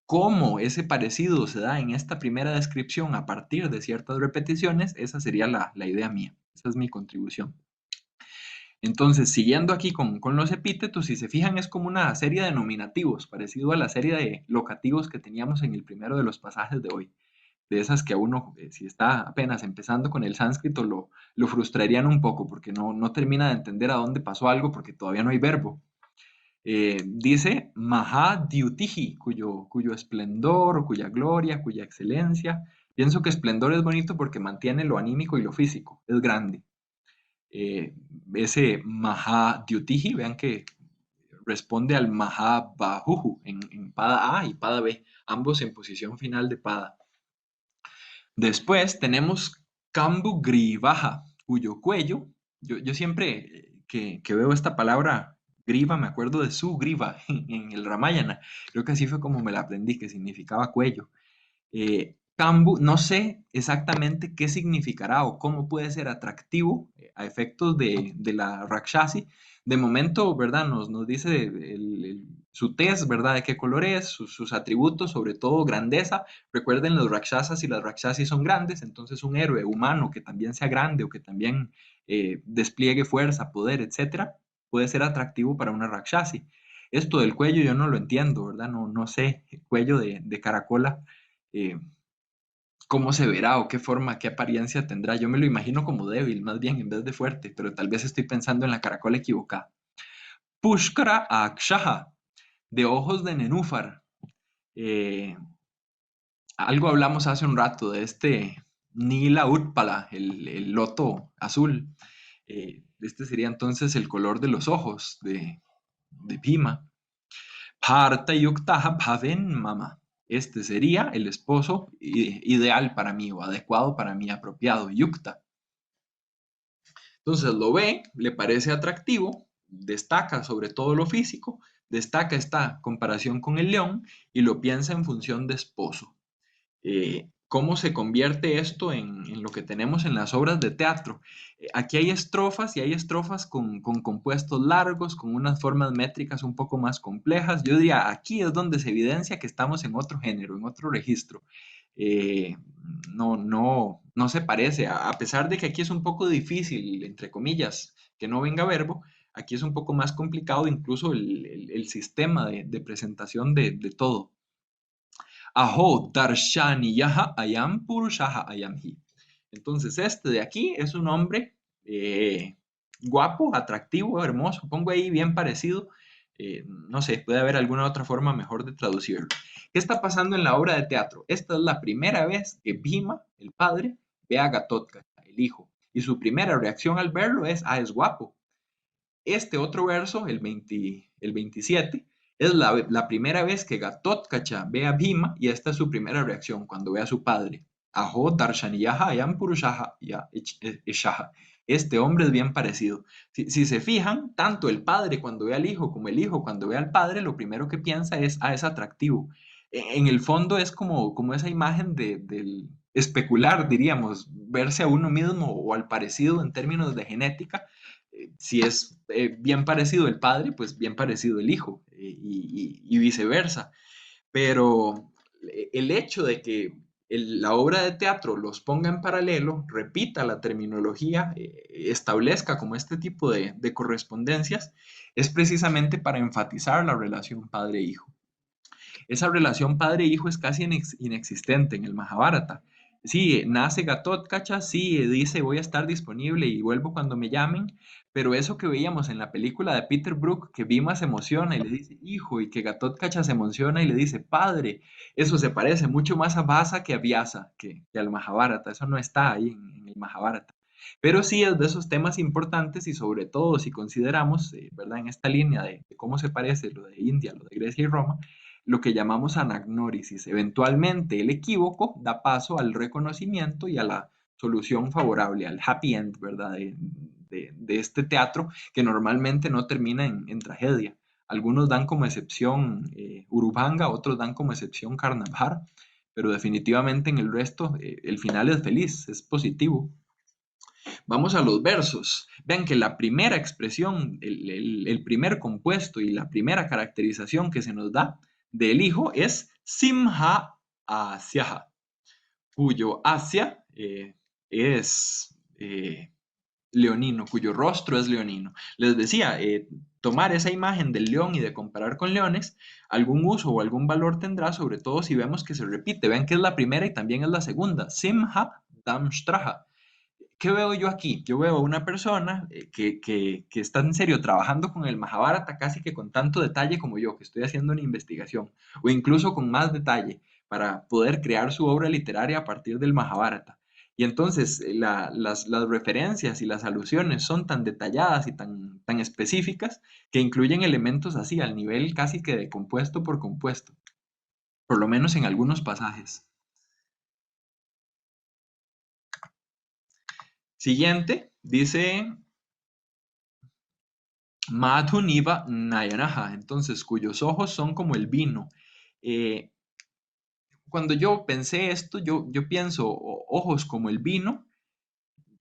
cómo ese parecido se da en esta primera descripción a partir de ciertas repeticiones, esa sería la idea mía. Esa es mi contribución. Entonces, siguiendo aquí con los epítetos, si se fijan, es como una serie de nominativos, parecido a la serie de locativos que teníamos en el primero de los pasajes de hoy. De esas que a uno, si está apenas empezando con el sánscrito, lo frustrarían un poco, porque no termina de entender a dónde pasó algo, porque todavía no hay verbo. Dice Mahadyutihi, cuyo esplendor, o cuya gloria, cuya excelencia. Pienso que esplendor es bonito porque mantiene lo anímico y lo físico, es grande. Ese Mahadyutihi, vean que responde al Mahabahuhu en pada A y pada B, ambos en posición final de pada. Después tenemos Kambu Grivaja, cuyo cuello, yo siempre que veo esta palabra griva me acuerdo de su griva en el Ramayana. Creo que así fue como me la aprendí, que significaba cuello. Kambu, no sé exactamente qué significará o cómo puede ser atractivo a efectos de la Rakshasi. De momento, ¿verdad? Nos dice su tez, ¿verdad? De qué color es, sus atributos, sobre todo grandeza. Recuerden, los Rakshasas y las Rakshasi son grandes, entonces un héroe humano que también sea grande o que también despliegue fuerza, poder, etcétera, puede ser atractivo para una Rakshasi. Esto del cuello yo no lo entiendo, ¿verdad? No sé, cuello de caracola. eh, Cómo se verá o qué forma, qué apariencia tendrá. Yo me lo imagino como débil, más bien en vez de fuerte, pero tal vez estoy pensando en la caracola equivocada. Pushkara Akshaha, de ojos de nenúfar. Eh, Algo hablamos hace un rato de este Nila Utpala, el loto azul. Este sería entonces el color de los ojos de Bhima. Parta Yuktaha Bhaven Mama. Este sería el esposo ideal para mí o adecuado para mí, apropiado, Yukta. Entonces lo ve, le parece atractivo, destaca sobre todo lo físico, destaca esta comparación con el león y lo piensa en función de esposo. ¿Cómo se convierte esto en lo que tenemos en las obras de teatro? Aquí hay estrofas y hay estrofas con compuestos largos, con unas formas métricas un poco más complejas. Yo diría, aquí es donde se evidencia que estamos en otro género, en otro registro. Eh, no se parece, a pesar de que aquí es un poco difícil, entre comillas, que no venga verbo, aquí es un poco más complicado incluso el sistema de presentación de todo. Aho Darshaniyaha Ayam Purushaha Ayamhi. Entonces, este de aquí es un hombre guapo, atractivo, hermoso. Pongo ahí bien parecido. No sé, puede haber alguna otra forma mejor de traducirlo. ¿Qué está pasando en la obra de teatro? Esta es la primera vez que Bhima, el padre, ve a Gatotkacha, el hijo. Y su primera reacción al verlo es guapo. Este otro verso, el 27, es la primera vez que Gatotkacha ve a Bhima y esta es su primera reacción cuando ve a su padre. Aho Darshaniyaha Ayam Purushaha Eshaha. Este hombre es bien parecido. Si se fijan, tanto el padre cuando ve al hijo como el hijo cuando ve al padre, lo primero que piensa es atractivo. En el fondo es como esa imagen del especular, diríamos, verse a uno mismo o al parecido en términos de genética. Si es bien parecido el padre, pues bien parecido el hijo y viceversa. Pero el hecho de que la obra de teatro los ponga en paralelo, repita la terminología, establezca como este tipo de correspondencias, es precisamente para enfatizar la relación padre-hijo. Esa relación padre-hijo es casi inexistente en el Mahabharata. Sí, nace Gatotkacha, sí, dice voy a estar disponible y vuelvo cuando me llamen, pero eso que veíamos en la película de Peter Brook, que Bhima se emociona y le dice hijo, y que Gatotkacha se emociona y le dice padre, eso se parece mucho más a Vasa que a Vyasa, que al Mahabharata, eso no está ahí en el Mahabharata. Pero sí es de esos temas importantes y sobre todo si consideramos, ¿verdad? En esta línea de cómo se parece lo de India, lo de Grecia y Roma, lo que llamamos anagnórisis. Eventualmente el equívoco da paso al reconocimiento y a la solución favorable, al happy end, ¿verdad? De este teatro que normalmente no termina en tragedia. Algunos dan como excepción Urubanga, otros dan como excepción Karnabhar, pero definitivamente en el resto el final es feliz, es positivo. Vamos a los versos. Vean que la primera expresión, el primer compuesto y la primera caracterización que se nos da del hijo es Simha Asyaha, cuyo Asia es leonino, cuyo rostro es leonino. Les decía, tomar esa imagen del león y de comparar con leones, algún uso o algún valor tendrá, sobre todo si vemos que se repite. Vean que es la primera y también es la segunda. Simha Damshtraha. ¿Qué veo yo aquí? Yo veo a una persona que está en serio trabajando con el Mahabharata casi que con tanto detalle como yo, que estoy haciendo una investigación, o incluso con más detalle para poder crear su obra literaria a partir del Mahabharata. Y entonces las referencias y las alusiones son tan detalladas y tan específicas que incluyen elementos así al nivel casi que de compuesto por compuesto, por lo menos en algunos pasajes. Siguiente, dice Madhuniva Nayanaha, entonces cuyos ojos son como el vino. Eh, Cuando yo pensé esto, yo pienso ojos como el vino,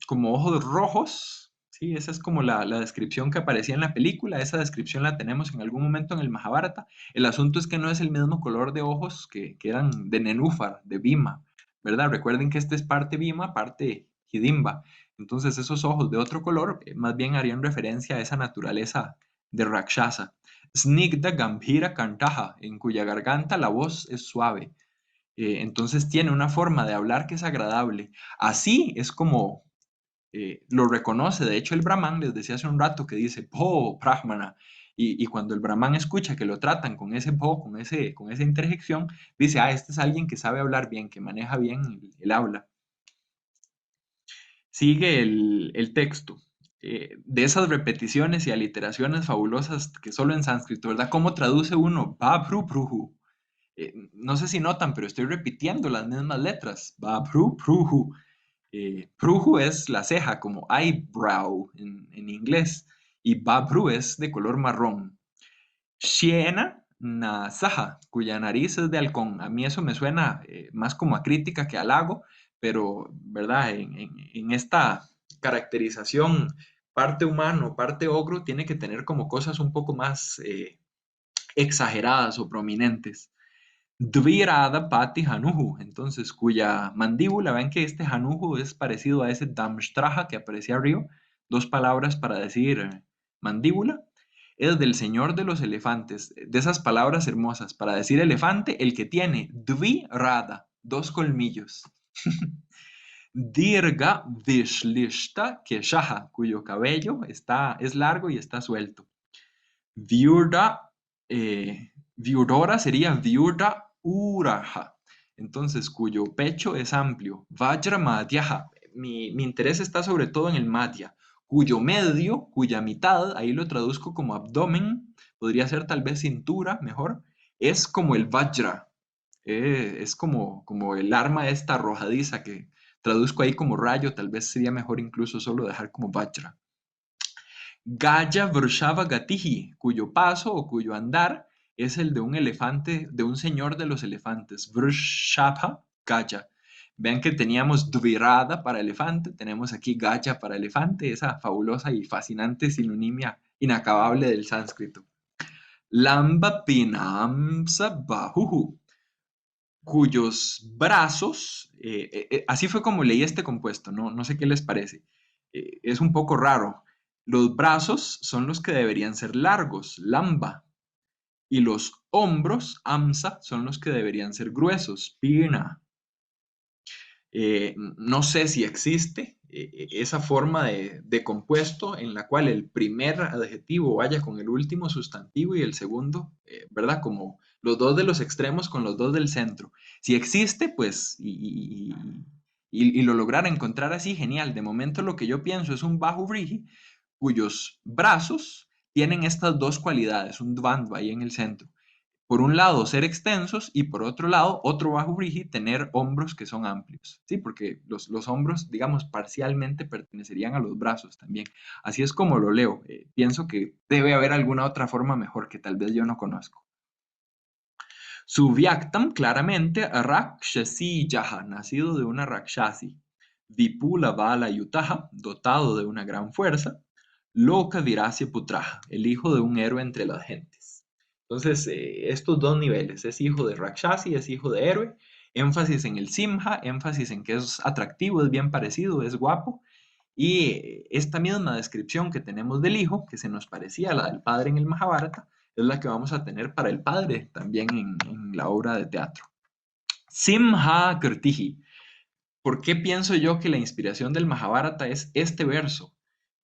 como ojos rojos, ¿sí? Esa es como la descripción que aparecía en la película, esa descripción la tenemos en algún momento en el Mahabharata. El asunto es que no es el mismo color de ojos que eran de Nenúfar, de Bhima, ¿verdad? Recuerden que este es parte Bhima, parte Hidimba. Entonces esos ojos de otro color más bien harían referencia a esa naturaleza de Rakshasa. Snigdha Gambhira Kantaha, en cuya garganta la voz es suave. Entonces tiene una forma de hablar que es agradable. Así es como lo reconoce. De hecho, el Brahman, les decía hace un rato, que dice Po Brahmana. Y cuando el Brahman escucha que lo tratan con ese Po, con esa interjección, dice, ah, este es alguien que sabe hablar bien, que maneja bien el habla. Sigue el texto. De esas repeticiones y aliteraciones fabulosas que solo en sánscrito, ¿verdad? ¿Cómo traduce uno? Babru Pruhu. No sé si notan, pero estoy repitiendo las mismas letras. Babru Pruhu. Pruhu es la ceja, como eyebrow en inglés, y babru es de color marrón. Shiena Nasaha, cuya nariz es de halcón. A mí eso me suena más como a crítica que a halago, pero, ¿verdad? En esta caracterización, parte humano, parte ogro, tiene que tener como cosas un poco más exageradas o prominentes. Dvirada Pati Hanuhu, entonces cuya mandíbula, ven que este Hanuhu es parecido a ese Damshtraha que aparecía arriba, dos palabras para decir mandíbula, es del señor de los elefantes, de esas palabras hermosas, para decir elefante, el que tiene Dvirada, dos colmillos. Dirga Vishlishta Keshaha, cuyo cabello es largo y está suelto. Viurda, viurdora sería viurda uraha, entonces cuyo pecho es amplio. Vajra madhyaha, mi interés está sobre todo en el madhya, cuyo medio, cuya mitad, ahí lo traduzco como abdomen, podría ser tal vez cintura mejor, es como el vajra, es como el arma esta arrojadiza que traduzco ahí como rayo, tal vez sería mejor incluso solo dejar como vajra. Gaya Vrshava Gatihi, cuyo paso o cuyo andar es el de un elefante, de un señor de los elefantes. Vrshava Gaya. Vean que teníamos Dvirada para elefante, tenemos aquí Gaya para elefante, esa fabulosa y fascinante sinonimia inacabable del sánscrito. Lamba Pinamsa Bahuhu, cuyos brazos, así fue como leí este compuesto, no sé qué les parece, es un poco raro. Los brazos son los que deberían ser largos, lamba, y los hombros, amsa, son los que deberían ser gruesos, pina. No sé si existe esa forma de compuesto en la cual el primer adjetivo vaya con el último sustantivo y el segundo, ¿verdad? Como los dos de los extremos con los dos del centro. Si existe, pues, y lo lograra encontrar así, genial. De momento lo que yo pienso es un bajo vriji cuyos brazos tienen estas dos cualidades, un dvandva ahí en el centro. Por un lado, ser extensos y por otro lado, otro bajo brigi, tener hombros que son amplios, ¿sí? Porque los hombros, digamos, parcialmente pertenecerían a los brazos también. Así es como lo leo. Pienso que debe haber alguna otra forma mejor que tal vez yo no conozco. Suvyaktam, claramente, Rakshasi Yaha, nacido de una Rakshasi. Vipula Bala Yutaha, dotado de una gran fuerza. Loka Virasya Putraha, el hijo de un héroe entre las gentes. Entonces, estos dos niveles, es hijo de Rakshasi, es hijo de héroe, énfasis en el Simha, énfasis en que es atractivo, es bien parecido, es guapo, y esta misma descripción que tenemos del hijo, que se nos parecía a la del padre en el Mahabharata, es la que vamos a tener para el padre también en la obra de teatro. Simha Kirtihi. ¿Por qué pienso yo que la inspiración del Mahabharata es este verso?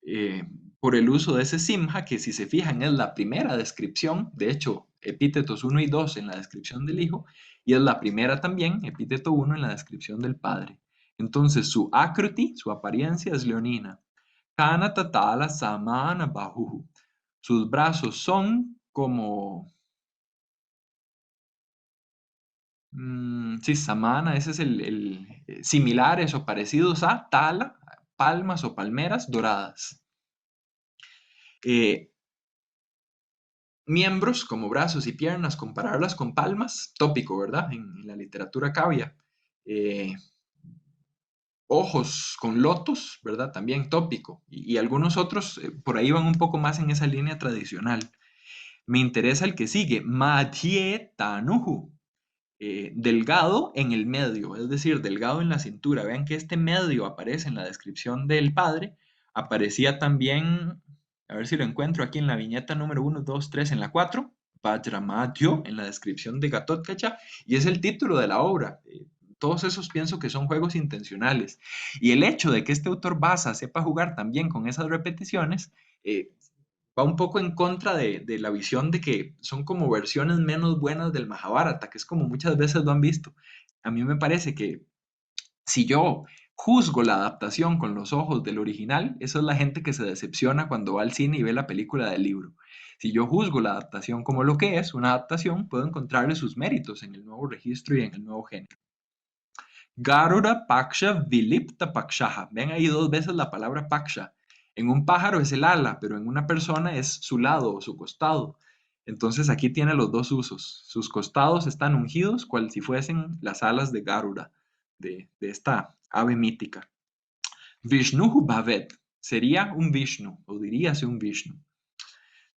Eh, por el uso de ese Simha, que si se fijan es la primera descripción, de hecho, epítetos 1 y 2 en la descripción del hijo, y es la primera también, epíteto 1 en la descripción del padre. Entonces, su akruti, su apariencia es leonina. Kana tatala samana bahuhu. Sus brazos son como sí, samana, ese es similares o parecidos a tala, palmas o palmeras doradas. Eh, miembros como brazos y piernas, compararlas con palmas, tópico, ¿verdad? En la literatura cavia. Eh, ojos con lotos, ¿verdad? También tópico. Y algunos otros por ahí van un poco más en esa línea tradicional. Me interesa el que sigue, Madhye Tanuhu. Delgado en el medio, es decir, delgado en la cintura. Vean que este medio aparece en la descripción del padre, aparecía también, a ver si lo encuentro aquí en la viñeta número 1, 2, 3, en la 4, Vajramadhyo, en la descripción de Gatotkacha, y es el título de la obra. Todos esos pienso que son juegos intencionales. Y el hecho de que este autor Basa sepa jugar también con esas repeticiones, eh, va un poco en contra de la visión de que son como versiones menos buenas del Mahabharata, que es como muchas veces lo han visto. A mí me parece que si yo juzgo la adaptación con los ojos del original, eso es la gente que se decepciona cuando va al cine y ve la película del libro. Si yo juzgo la adaptación como lo que es, una adaptación, puedo encontrarle sus méritos en el nuevo registro y en el nuevo género. Garuda Paksha Vilipta Pakshaha. Ven ahí dos veces la palabra Paksha. En un pájaro es el ala, pero en una persona es su lado o su costado. Entonces aquí tiene los dos usos. Sus costados están ungidos, cual si fuesen las alas de Garuda, de esta ave mítica. Vishnuhu Bhavet sería un Vishnu, o diríase un Vishnu.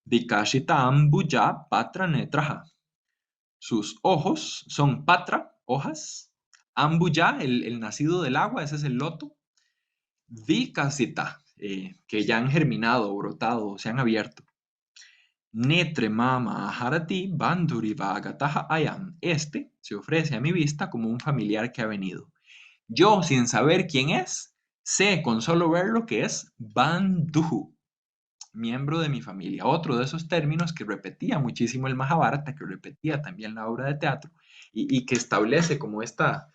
Dikashita Ambuja Patra Netraha. Sus ojos son patra, hojas. Ambuya, el nacido del agua, ese es el loto. Vikasita, que ya han germinado, brotado, se han abierto. Netre mama aharati banduri vagataha ayam. Este se ofrece a mi vista como un familiar que ha venido. Yo, sin saber quién es, sé con solo verlo que es Banduhu, miembro de mi familia. Otro de esos términos que repetía muchísimo el Mahabharata, que repetía también la obra de teatro y que establece como esta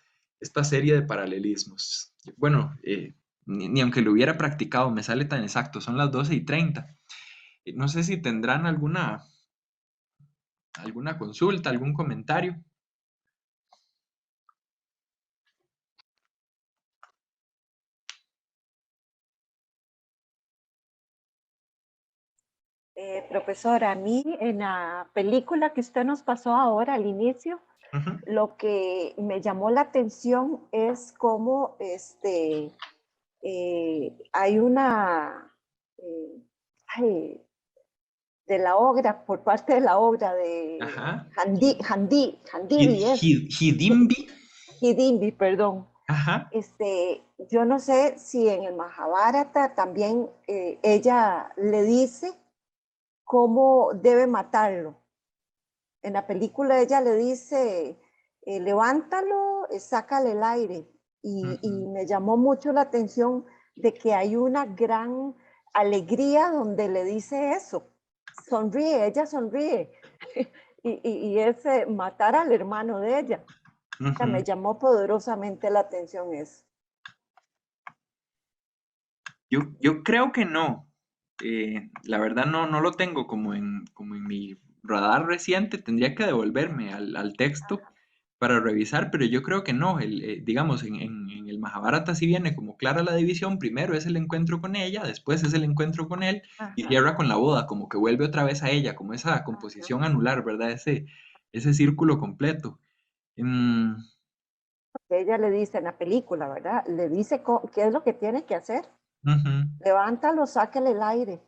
serie de paralelismos. Bueno, ni aunque lo hubiera practicado me sale tan exacto, son las 12:30. No sé si tendrán alguna consulta, algún comentario. Profesora, a mí en la película que usted nos pasó ahora al inicio, Ujú. lo que me llamó la atención es cómo hay una ay, de la obra, por parte de la obra de Ajá. Handivi, Hidimbi. Hidimbi, perdón. Ajá. Yo no sé si en el Mahabharata también ella le dice cómo debe matarlo. En la película ella le dice, levántalo, sácale el aire. Y me llamó mucho la atención de que hay una gran alegría donde le dice eso. Sonríe, ella sonríe. y es matar al hermano de ella. O sea, me Ujú. llamó poderosamente la atención eso. Yo creo que no. La verdad no lo tengo como en mi radar reciente. Tendría que devolverme al texto para revisar, pero yo creo que no. Digamos, en el Mahabharata sí viene como clara la división. Primero es el encuentro con ella, después es el encuentro con él y Ajá, cierra con la boda, como que vuelve otra vez a ella, como esa ajá. composición anular, ¿verdad? Ese círculo completo. Mm, Ella le dice en la película, ¿verdad? Le dice qué es lo que tiene que hacer. ujú. Levántalo, sáquele el aire,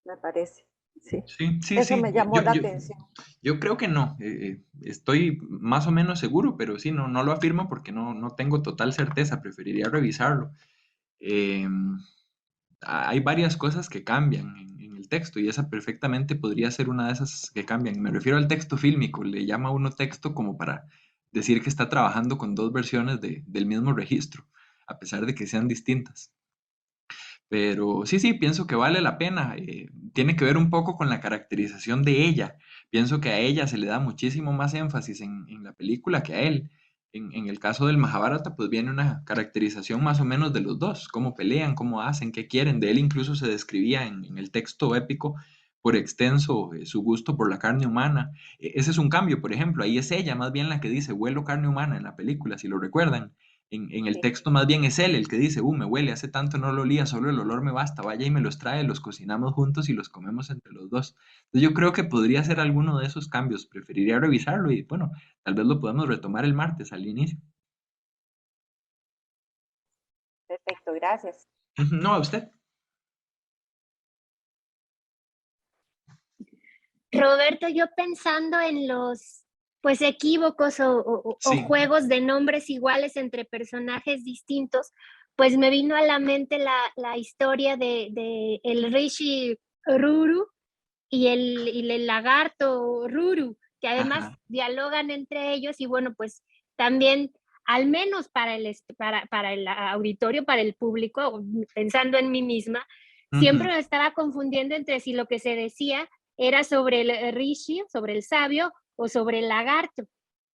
me parece. Sí, Sí, sí, eso sí. me llamó la atención. Yo creo que no. Estoy más o menos seguro, pero sí, no lo afirmo porque no tengo total certeza. Preferiría revisarlo. Eh, Hay varias cosas que cambian en el texto y esa perfectamente podría ser una de esas que cambian. Me refiero al texto fílmico. Le llama a uno texto como para decir que está trabajando con dos versiones del mismo registro, a pesar de que sean distintas. Pero sí, sí, pienso que vale la pena. Tiene que ver un poco con la caracterización de ella. Pienso que a ella se le da muchísimo más énfasis en la película que a él. En el caso del Mahabharata, pues viene una caracterización más o menos de los dos, cómo pelean, cómo hacen, qué quieren. De él incluso se describía en el texto épico por extenso su gusto por la carne humana. Ese es un cambio, por ejemplo, ahí es ella más bien la que dice, huelo carne humana en la película, si lo recuerdan. En el Sí. texto más bien es él el que dice, me huele, hace tanto no lo olía, solo el olor me basta, vaya y me los trae, los cocinamos juntos y los comemos entre los dos. Entonces yo creo que podría ser alguno de esos cambios, preferiría revisarlo y bueno, tal vez lo podemos retomar el martes al inicio. Perfecto, gracias. No, a usted. Roberto, yo pensando en los pues equívocos o Sí. juegos de nombres iguales entre personajes distintos, pues me vino a la mente la historia de el Rishi Ruru y el lagarto Ruru, que además Ajá. dialogan entre ellos y bueno, pues también, al menos para el auditorio, para el público, pensando en mí misma, siempre Ujú. me estaba confundiendo entre si lo que se decía era sobre el Rishi, sobre el sabio, o sobre el lagarto.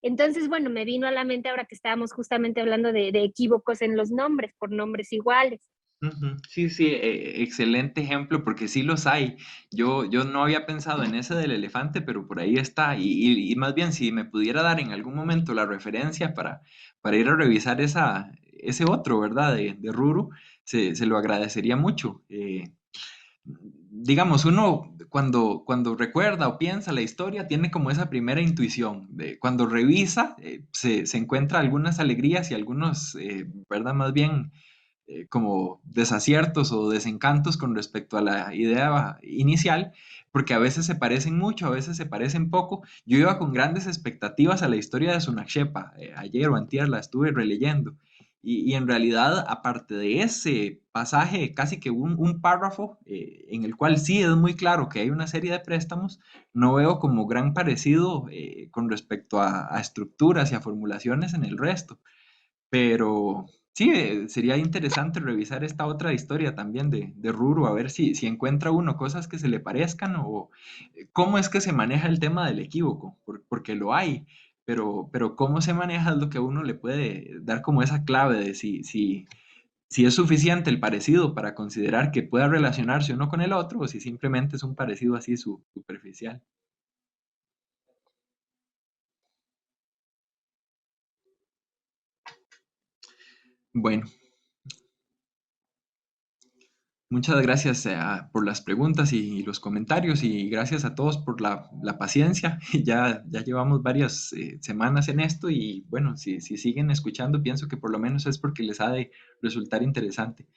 Entonces, bueno, me vino a la mente ahora que estábamos justamente hablando de equívocos en los nombres, por nombres iguales. Ujú. Sí, sí, excelente ejemplo porque sí los hay. Yo no había pensado en ese del elefante, pero por ahí está. Y más bien, si me pudiera dar en algún momento la referencia para ir a revisar ese otro, ¿verdad? De Ruru, se lo agradecería mucho. Digamos, uno cuando recuerda o piensa la historia, tiene como esa primera intuición. Cuando revisa, se encuentra algunas alegrías y algunos, ¿verdad? Más bien como desaciertos o desencantos con respecto a la idea inicial, porque a veces se parecen mucho, a veces se parecen poco. Yo iba con grandes expectativas a la historia de Sunakshepa, ayer o antier la estuve releyendo, y en realidad, aparte de ese pasaje, casi que un párrafo en el cual sí es muy claro que hay una serie de préstamos, no veo como gran parecido con respecto a estructuras y a formulaciones en el resto. Pero sí, sería interesante revisar esta otra historia también de Ruru, a ver si encuentra uno cosas que se le parezcan o cómo es que se maneja el tema del equívoco, porque lo hay, pero cómo se maneja es lo que a uno le puede dar como esa clave de si es suficiente el parecido para considerar que pueda relacionarse uno con el otro o si simplemente es un parecido así superficial. Bueno. Muchas gracias por las preguntas y los comentarios y gracias a todos por la paciencia. Ya llevamos varias semanas en esto y bueno, si siguen escuchando, pienso que por lo menos es porque les ha de resultar interesante.